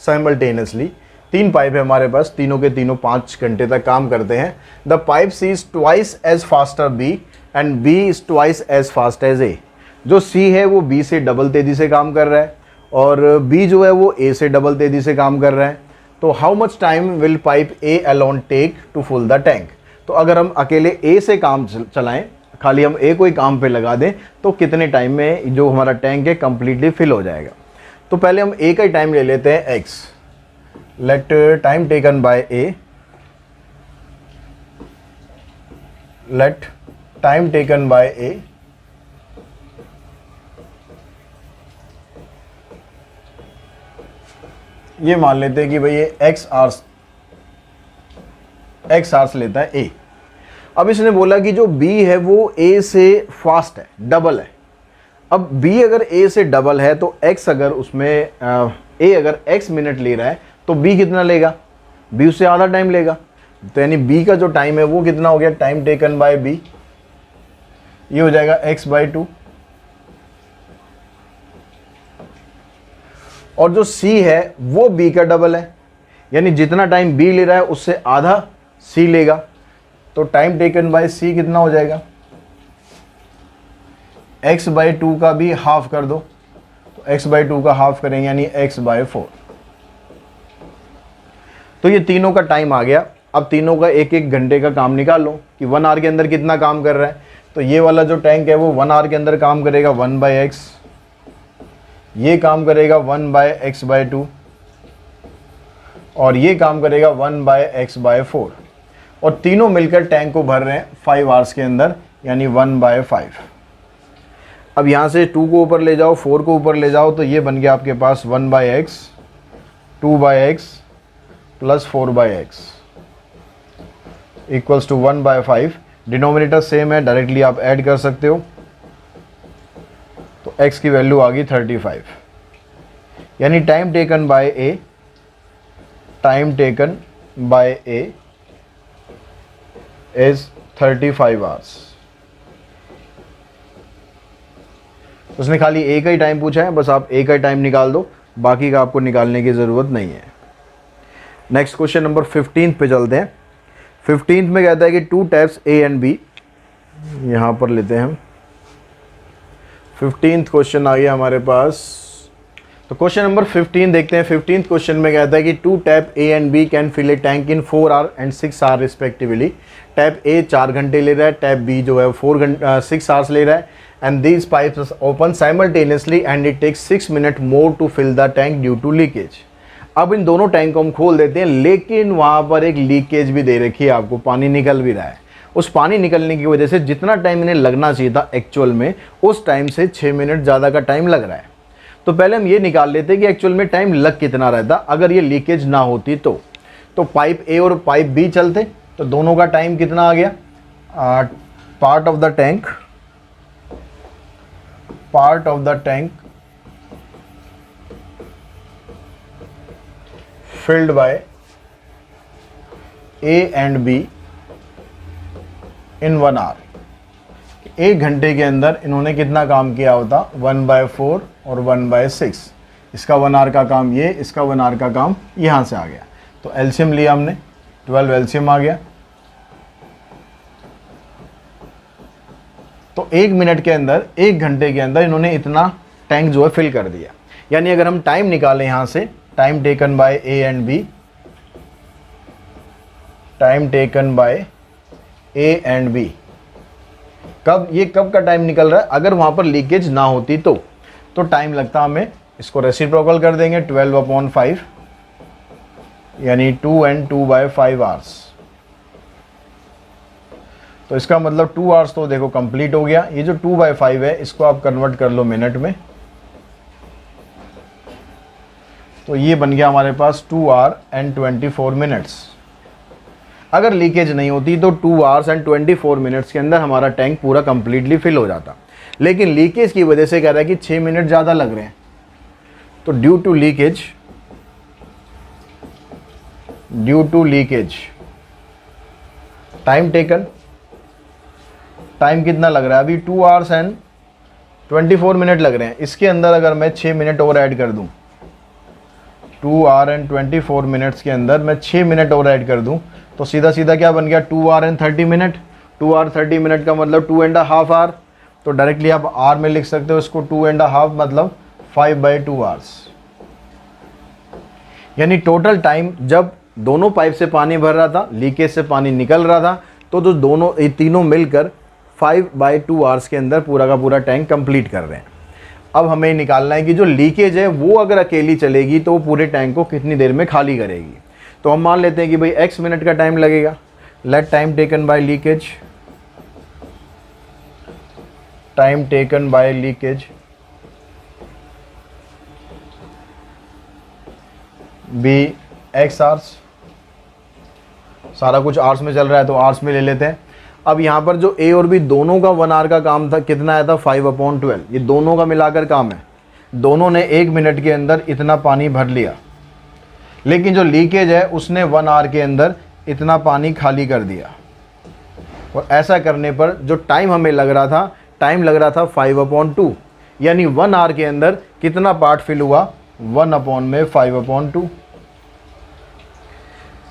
B: simultaneously. 3 pipe है हमारे पास, तीनों के तीनों 5 घंटे तक काम करते हैं। The pipe C is twice as faster B and B is twice as fast as A. जो सी है वो बी से डबल तेजी से काम कर रहा है और बी जो है वो ए से डबल तेजी से काम कर रहा है। तो how much time will pipe A alone take to full the tank. तो अगर हम अकेले ए से काम चलाएं, खाली हम ए को ही काम पे लगा दें, तो कितने टाइम में जो हमारा टैंक है कंप्लीटली फिल हो जाएगा। तो पहले हम ए का ही टाइम ले लेते हैं X. Let time taken by A, let time taken by A ये मान लेते हैं कि भाई ये एक्स आवर्स लेता है ए। अब इसने बोला कि जो B है वो A से फास्ट है, डबल है। अब B अगर A से डबल है तो X अगर उसमें A अगर X मिनट ले रहा है तो B कितना लेगा, B उससे आधा टाइम लेगा। तो यानी B का जो टाइम है वो कितना हो गया, टाइम टेकन बाय B ये हो जाएगा x/2। और जो C है वो B का डबल है, यानी जितना टाइम B ले रहा है उससे आधा C लेगा। तो टाइम टेकन बाय C कितना हो जाएगा, x/2 का भी हाफ कर दो, तो x/2 का हाफ करेंगे यानी x/4। तो ये तीनों का टाइम आ गया। अब तीनों का एक एक घंटे का काम निकाल लो कि 1 आवर के अंदर कितना काम कर रहा है। तो ये वाला जो टैंक है वो 1 आवर के अंदर काम करेगा 1/x, ये काम करेगा 1/x/2 और ये काम करेगा 1/x/4। और तीनों मिलकर टैंक को भर रहे हैं 5 आवर्स के अंदर यानी 1/5। अब यहाँ से 2 को ऊपर ले जाओ, 4 को ऊपर ले जाओ, तो ये बन गया आपके पास 1/x, 2/x + 4/x equals to 1/5। Denominator same है, डायरेक्टली आप ऐड कर सकते हो। तो x की वैल्यू आ गई 35। यानी time taken by A, time taken by A is 35 hours. उसने खाली ए का ही टाइम पूछा है, बस आप ए का ही टाइम निकाल दो, बाकी का आपको निकालने की ज़रूरत नहीं है। नेक्स्ट क्वेश्चन नंबर 15 पे चलते हैं। 15 में कहता है कि 2 टैप्स ए एंड बी, यहाँ पर लेते हैं हम। 15th क्वेश्चन आ गया हमारे पास। तो क्वेश्चन नंबर 15 देखते हैं। 15th क्वेश्चन में कहता है कि 2 tap A and B can fill a tank in 4 hour and 6 hour respectively. Tap A 4 घंटे ले रहा है, टैप बी जो है 6 आवर्स ले रहा है। And these pipes open simultaneously and it takes 6 minute more to fill the tank due to leakage. अब इन दोनों टैंक को हम खोल देते हैं, लेकिन वहाँ पर एक लीकेज भी दे रखी है आपको, पानी निकल भी रहा है। उस पानी निकलने की वजह से जितना टाइम इन्हें लगना चाहिए था एक्चुअल में, उस टाइम से 6 मिनट ज़्यादा का टाइम लग रहा है। तो पहले हम ये निकाल लेते हैं कि एक्चुअल में टाइम लग कितना रहता अगर ये लीकेज ना होती। तो पाइप ए और पाइप बी चलते, तो दोनों का टाइम कितना आ गया, part of the tank filled by A and B in 1 hour। 1 घंटे के अंदर इन्होंने कितना काम किया होता, 1/4 और 1/6। इसका 1 आवर का काम ये, इसका 1 आवर का काम यहाँ से आ गया। तो एलसीएम लिया हमने, 12 एलसीएम आ गया। तो 1 मिनट के अंदर, 1 घंटे के अंदर इन्होंने इतना टैंक जो है फिल कर दिया। यानी अगर हम टाइम निकालें यहाँ से, time taken by A and B, time taken by A and B, कब का टाइम निकल रहा है, अगर वहां पर लीकेज ना होती तो टाइम लगता हमें, इसको रेसिप्रोकल कर देंगे 12/5 यानी 2 and 2/5 आवर्स। तो इसका मतलब 2 आवर्स तो देखो कंप्लीट हो गया। ये जो 2/5 है इसको आप कन्वर्ट कर लो मिनट में, तो ये बन गया हमारे पास 2 आवर एंड 24 मिनट्स। अगर लीकेज नहीं होती तो 2 आवर्स एंड 24 मिनट्स के अंदर हमारा टैंक पूरा कंप्लीटली फिल हो जाता, लेकिन लीकेज की वजह से कह रहा है कि 6 मिनट ज़्यादा लग रहे हैं। तो due to leakage time taken, time कितना लग रहा है अभी 2 आवर्स एंड 24 मिनट लग रहे हैं। इसके अंदर अगर मैं 6 मिनट और ऐड कर दूं, 2 आवर एंड 24 मिनट्स के अंदर मैं 6 मिनट और ऐड कर दूं, तो सीधा सीधा क्या बन गया 2 hour and 30 minute. 2 hour 30 minute का मतलब 2.5 आवर। तो डायरेक्टली आप आर में लिख सकते हो इसको, 2.5 मतलब 5/2 आवर्स। यानी टोटल टाइम जब दोनों पाइप से पानी भर रहा था, लीकेज से पानी निकल रहा था, तो जो दोनों ये तीनों मिलकर 5/2 आवर्स के अंदर पूरा का पूरा टैंक कंप्लीट कर रहे हैं। अब हमें निकालना है कि जो लीकेज है वो अगर अकेली चलेगी तो वो पूरे टैंक को कितनी देर में खाली करेगी। तो हम मान लेते हैं कि भाई x मिनट का टाइम लगेगा। Let time taken by leakage, time taken by leakage be x hours. सारा कुछ आवर्स में चल रहा है तो आवर्स में ले लेते हैं। अब यहाँ पर जो ए और बी दोनों का 1 आवर का काम था, कितना आया था 5/12। ये दोनों का मिलाकर काम है। दोनों ने 1 मिनट के अंदर इतना पानी भर लिया, लेकिन जो लीकेज है उसने 1 आवर के अंदर इतना पानी खाली कर दिया। और ऐसा करने पर जो टाइम हमें लग रहा था, टाइम लग रहा था 5/2, यानी 1 आवर के अंदर कितना पार्ट फिल हुआ 1/5/2।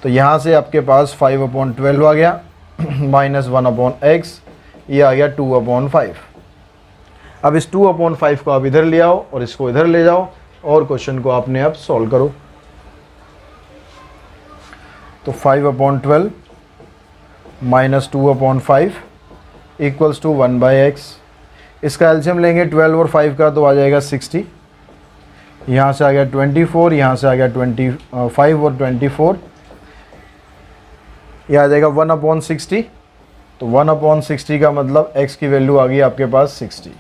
B: तो यहाँ से आपके पास 5/12 आ गया माइनस 1/x, ये आ गया 2/5। अब इस 2/5 को आप इधर ले आओ और इसको इधर ले जाओ और क्वेश्चन को आपने अब सॉल्व करो। तो 5/12 माइनस 2/5 इक्वल्स टू 1/x। इसका एलसीएम लेंगे 12 और 5 का तो आ जाएगा 60। यहाँ से आ गया 24, यहाँ से आ गया 25 और 24, यह आ जाएगा 1/60। तो 1/60 का मतलब x की वैल्यू आ गई आपके पास 60।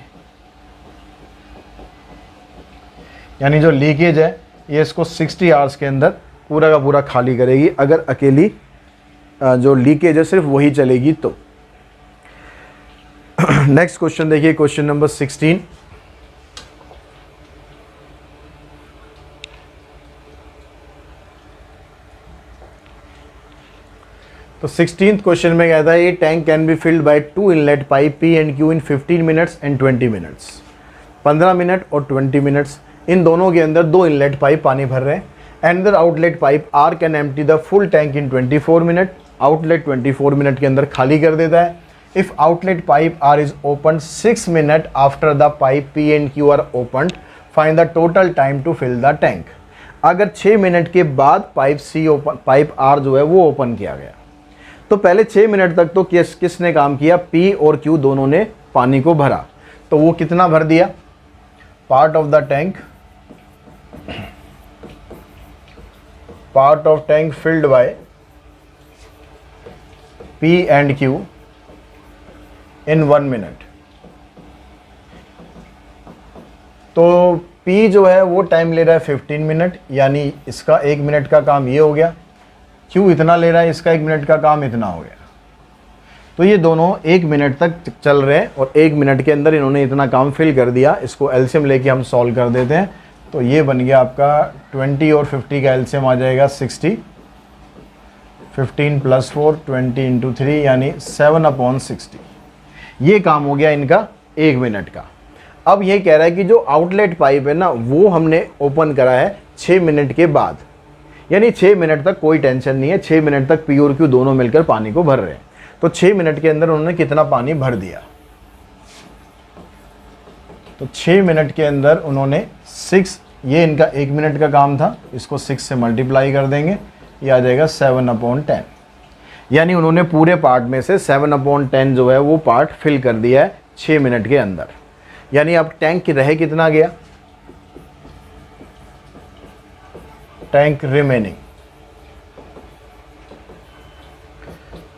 B: यानी जो लीकेज है ये इसको 60 आवर्स के अंदर पूरा का पूरा खाली करेगी, अगर अकेली जो लीकेज है सिर्फ वही चलेगी तो। नेक्स्ट क्वेश्चन देखिए, क्वेश्चन नंबर 16। तो 16th क्वेश्चन में कहता है ये tank can be filled by 2 inlet pipe P and Q in 15 minutes and 20 minutes. 15 minute और 20 मिनट्स, इन दोनों के अंदर 2 इनलेट पाइप पानी भर रहे हैं। And the outlet pipe R can empty the full tank in 24 minute. Outlet 24 minute के अंदर खाली कर देता है। If outlet pipe R is open 6 minute after the pipe P and Q are open, find the total time to fill the tank. अगर 6 minute के बाद pipe R जो है वो ओपन किया गया, तो पहले 6 मिनट तक तो किसने काम किया, P और Q दोनों ने पानी को भरा। तो वो कितना भर दिया, part of tank filled bye P and Q in 1 minute. तो P जो है वो टाइम ले रहा है 15 मिनट, यानी इसका 1 मिनट का काम ये हो गया। Q इतना ले रहा है, इसका 1 मिनट का काम इतना हो गया। तो ये दोनों 1 मिनट तक चल रहे हैं और 1 मिनट के अंदर इन्होंने इतना काम फिल कर दिया। इसको एलसीएम लेके हम सॉल्व कर देते हैं। तो ये बन गया आपका 20 और 50 का एलसीएम आ जाएगा 60। 15 + 4 20 × 3 यानी 7/60। ये काम हो गया इनका 1 मिनट का। अब ये कह रहा है कि जो आउटलेट पाइप है ना वो हमने ओपन करा है 6 मिनट के बाद, यानी 6 मिनट तक कोई टेंशन नहीं है। 6 मिनट तक P और Q दोनों मिलकर पानी को भर रहे हैं। तो 6 मिनट के अंदर उन्होंने कितना पानी भर दिया, तो 6 मिनट के अंदर उन्होंने 6, ये इनका 1 मिनट का काम था, इसको 6 से मल्टीप्लाई कर देंगे, ये आ जाएगा 7/10। यानी उन्होंने पूरे पार्ट में से 7/10 जो है वो पार्ट फिल कर दिया है 6 मिनट के अंदर। यानी अब टैंक रह कितना गया, टैंक रिमेनिंग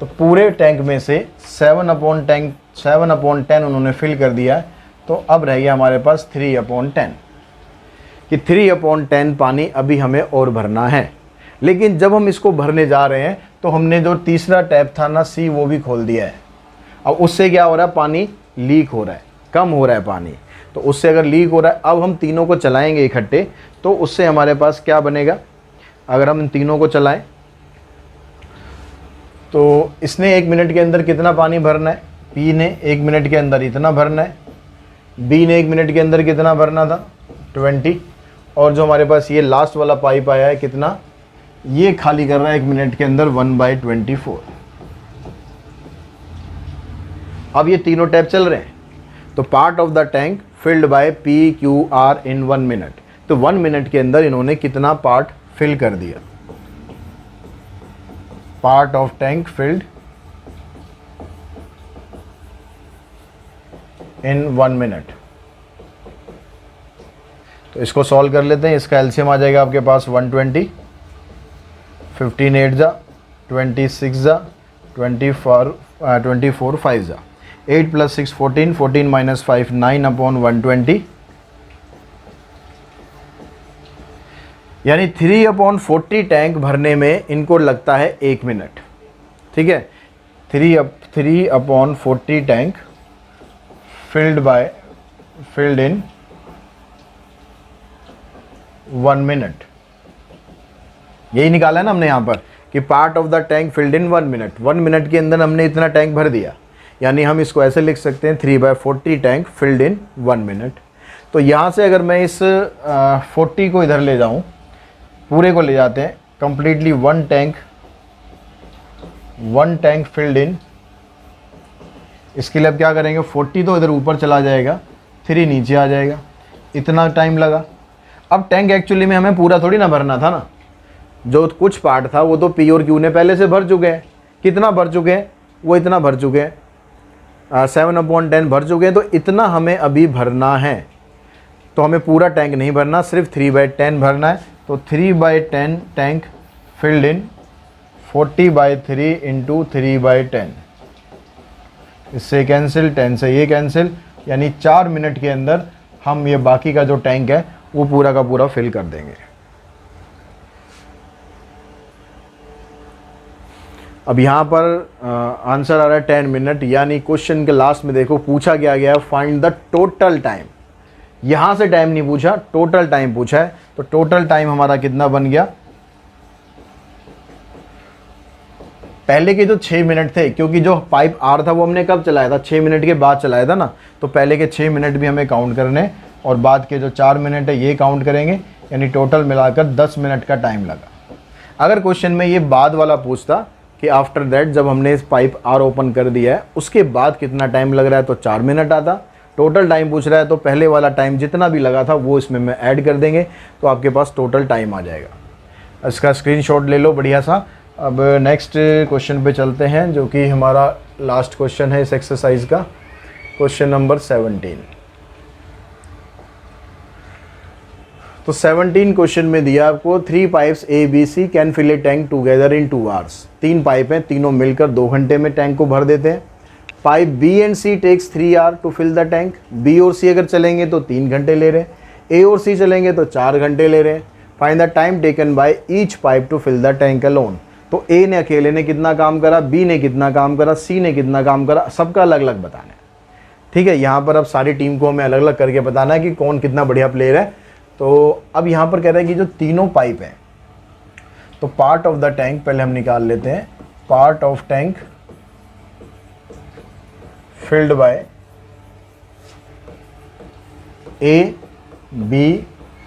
B: तो पूरे टैंक में से 7/10 उन्होंने फिल कर दिया है। तो अब रह गया हमारे पास 3/10 कि 3/10 पानी अभी हमें और भरना है। लेकिन जब हम इसको भरने जा रहे हैं तो हमने जो तीसरा टैप था ना सी, वो भी खोल दिया है। अब उससे क्या हो रहा है, पानी लीक हो रहा है, कम हो रहा है पानी। तो उससे अगर लीक हो रहा है, अब हम तीनों को चलाएंगे इकट्ठे, तो उससे हमारे पास क्या बनेगा, अगर हम इन तीनों को चलाएं तो इसने 1 मिनट के अंदर कितना पानी भरना है, पी ने 1 मिनट के अंदर इतना भरना है, बी ने 1 मिनट के अंदर कितना भरना था 20, और जो हमारे पास ये लास्ट वाला पाइप आया है कितना, ये खाली कर रहा है 1 मिनट के अंदर 1/24। अब ये तीनों टैप चल रहे हैं, तो part of the tank filled bye PQR in 1 minute. तो 1 मिनट के अंदर इन्होंने कितना पार्ट फिल कर दिया, part of tank filled in 1 minute. तो इसको सॉल्व कर लेते हैं। इसका एलसीएम आ जाएगा आपके पास 120, 15 8 जा 26 जा 24 5 जा 8 + 6 14, 14 - 5 9/120, यानी 3/40 टैंक भरने में इनको लगता है 1 मिनट। ठीक है, 3/40 टैंक फिल्ड इन 1 मिनट। यही निकाला है ना हमने यहाँ पर कि part of the tank filled in 1 minute. 1 minute के अंदर हमने इतना टैंक भर दिया, यानी हम इसको ऐसे लिख सकते हैं 3/40 टैंक फिल्ड इन 1 मिनट। तो यहाँ से अगर मैं इस 40 को इधर ले जाऊँ, पूरे को ले जाते हैं, कंप्लीटली 1 टैंक फिल्ड इन। इसके लिए अब क्या करेंगे, 40 तो इधर ऊपर चला जाएगा, 3 नीचे आ जाएगा, इतना टाइम लगा। अब टैंक एक्चुअली में हमें पूरा थोड़ी ना भरना था ना, जो कुछ पार्ट था वो तो P और Q ने पहले से भर चुके हैं। कितना भर चुके हैं, वो इतना भर चुके हैं, 7/10 भर चुके हैं। तो इतना हमें अभी भरना है, तो हमें पूरा टैंक नहीं भरना, सिर्फ 3/10 भरना है। तो 3/10 टैंक फिल्ड इन 40/3 × 3/10, इससे कैंसिल, 10 से ये कैंसिल, यानी 4 मिनट के अंदर हम ये बाकी का जो टैंक है वो पूरा का पूरा फिल कर देंगे। अब यहाँ पर आंसर आ रहा है 10 मिनट, यानी क्वेश्चन के लास्ट में देखो पूछा क्या गया है, फाइंड द टोटल टाइम। यहाँ से टाइम नहीं पूछा, टोटल टाइम पूछा है। तो टोटल टाइम हमारा कितना बन गया, पहले के जो 6 मिनट थे, क्योंकि जो पाइप आर था वो हमने कब चलाया था, 6 मिनट के बाद चलाया था ना, तो पहले के 6 मिनट भी हमें काउंट करने, और बाद के जो 4 मिनट है ये काउंट करेंगे, यानी टोटल मिलाकर 10 मिनट का टाइम लगा। अगर क्वेश्चन में ये बाद वाला पूछता कि आफ्टर दैट, जब हमने इस पाइप आर ओपन कर दिया है उसके बाद कितना टाइम लग रहा है, तो 4 मिनट आता। टोटल टाइम पूछ रहा है तो पहले वाला टाइम जितना भी लगा था वो इसमें मैं ऐड कर देंगे, तो आपके पास टोटल टाइम आ जाएगा। इसका स्क्रीनशॉट ले लो बढ़िया सा। अब नेक्स्ट क्वेश्चन पे चलते हैं, जो कि हमारा लास्ट क्वेश्चन है इस एक्सरसाइज का, क्वेश्चन नंबर 17। तो 17 क्वेश्चन में दिया आपको 3 pipes ABC can fill a tank together in 2 hours. 3 pipe हैं, तीनों मिलकर 2 घंटे में टैंक को भर देते हैं। Pipe B and C takes 3 hour to fill the tank. B और C अगर चलेंगे तो 3 घंटे ले रहे हैं, A और C चलेंगे तो 4 घंटे ले रहे हैं। Find the time taken by each pipe to fill the tank alone. तो A ने अकेले ने कितना काम करा, B ने कितना काम करा, C ने कितना काम करा, सबका अलग अलग बताना है। ठीक है, यहाँ पर अब सारी टीम को हमें अलग अलग करके बताना है कि कौन कितना बढ़िया प्लेयर है। तो अब यहाँ पर कह रहे हैं कि जो तीनों पाइप हैं, तो पार्ट ऑफ द टैंक पहले हम निकाल लेते हैं। Part of tank filled by A, B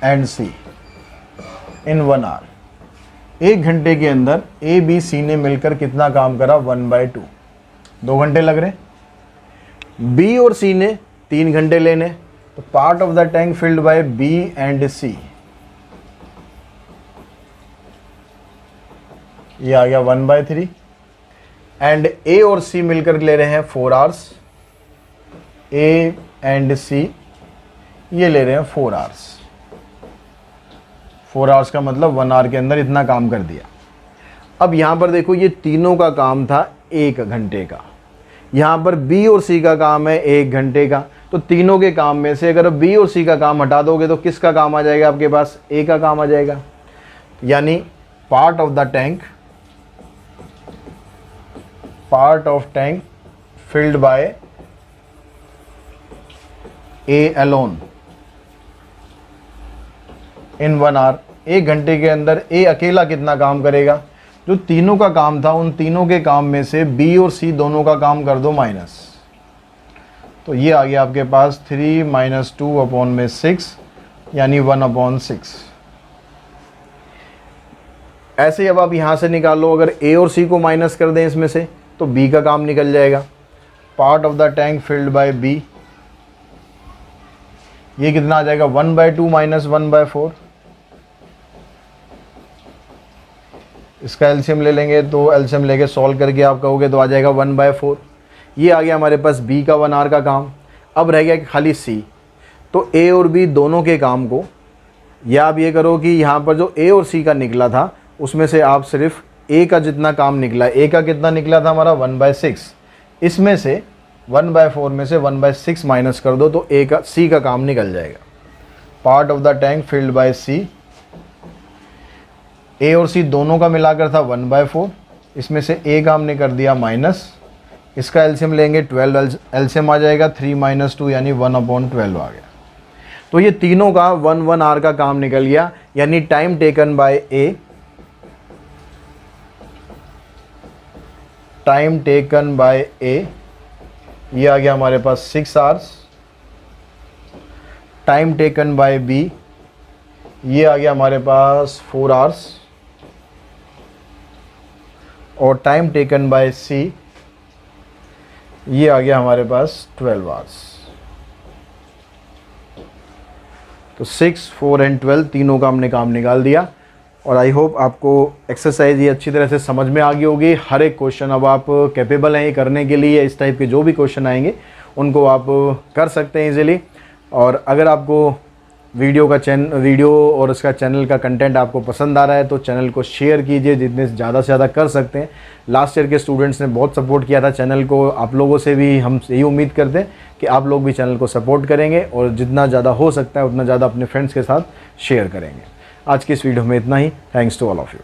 B: and C in 1 hour. 1 घंटे के अंदर A, B, C ने मिलकर कितना काम करा, 1/2, 2 घंटे लग रहे। B और C ने 3 घंटे लेने, तो part of the tank filled bye B and C, ये आ गया 1/3, एंड A और C मिलकर ले रहे हैं 4 आवर्स। A एंड C ये ले रहे हैं 4 आवर्स। 4 आवर्स का मतलब 1 आवर के अंदर इतना काम कर दिया। अब यहाँ पर देखो ये तीनों का काम था 1 घंटे का। यहाँ पर बी और सी का काम है 1 घंटे का। तो तीनों के काम में से अगर बी और सी का काम हटा दोगे तो किसका काम आ जाएगा आपके पास? ए का काम आ जाएगा। यानी part of tank filled by A alone in 1 hour. 1 घंटे के अंदर ए अकेला कितना काम करेगा? जो तीनों का काम था उन तीनों के काम में से बी और सी दोनों का काम कर दो माइनस। तो ये आ गया आपके पास 3 - 2 अपॉन में 6 यानी 1/6। ऐसे अब आप यहाँ से निकालो, अगर ए और सी को माइनस कर दें इसमें से तो बी का काम निकल जाएगा। Part of the tank filled by B, ये कितना आ जाएगा? 1/2 - 1/4। इसका एलसीएम ले लेंगे तो एलसीएम लेके सॉल्व करके आप कहोगे तो आ जाएगा 1/4। ये आ गया हमारे पास बी का 1 आवर का काम। अब रह गया खाली सी। तो ए और बी दोनों के काम को, या आप ये करो कि यहाँ पर जो ए और सी का निकला था उसमें से आप सिर्फ ए का जितना काम निकला, ए का कितना निकला था हमारा 1/6, इसमें से 1/4 में से 1/6 माइनस कर दो तो ए का सी का काम निकल जाएगा। Part of the tank filled by C, A और सी दोनों का मिलाकर था 1/4, इसमें से ए का हमने कर दिया माइनस। इसका एलसीएम लेंगे 12, एलसीएम आ जाएगा 3 - 2 यानी 1/12 आ गया। तो ये तीनों का 1 आवर का काम निकल गया। यानी time taken by A, time taken by A, ये आ गया हमारे पास 6 hours. Time taken by B, ये आ गया हमारे पास 4 आवर्स। और टाइम टेकन बाय सी, ये आ गया हमारे पास 12 आवर्स। तो 6, 4 एंड 12 तीनों का हमने काम निकाल दिया। और आई होप आपको एक्सरसाइज ये अच्छी तरह से समझ में आ गई होगी। हर एक क्वेश्चन अब आप कैपेबल हैं ये करने के लिए। इस टाइप के जो भी क्वेश्चन आएंगे उनको आप कर सकते हैं इजीली। और अगर आपको वीडियो और उसका चैनल का कंटेंट आपको पसंद आ रहा है तो चैनल को शेयर कीजिए जितने ज़्यादा से ज़्यादा कर सकते हैं। लास्ट ईयर के स्टूडेंट्स ने बहुत सपोर्ट किया था चैनल को। आप लोगों से भी हम यही उम्मीद करते हैं कि आप लोग भी चैनल को सपोर्ट करेंगे और जितना ज़्यादा हो सकता है उतना ज़्यादा अपने फ्रेंड्स के साथ शेयर करेंगे। आज की इस वीडियो में इतना ही। Thanks to all of you.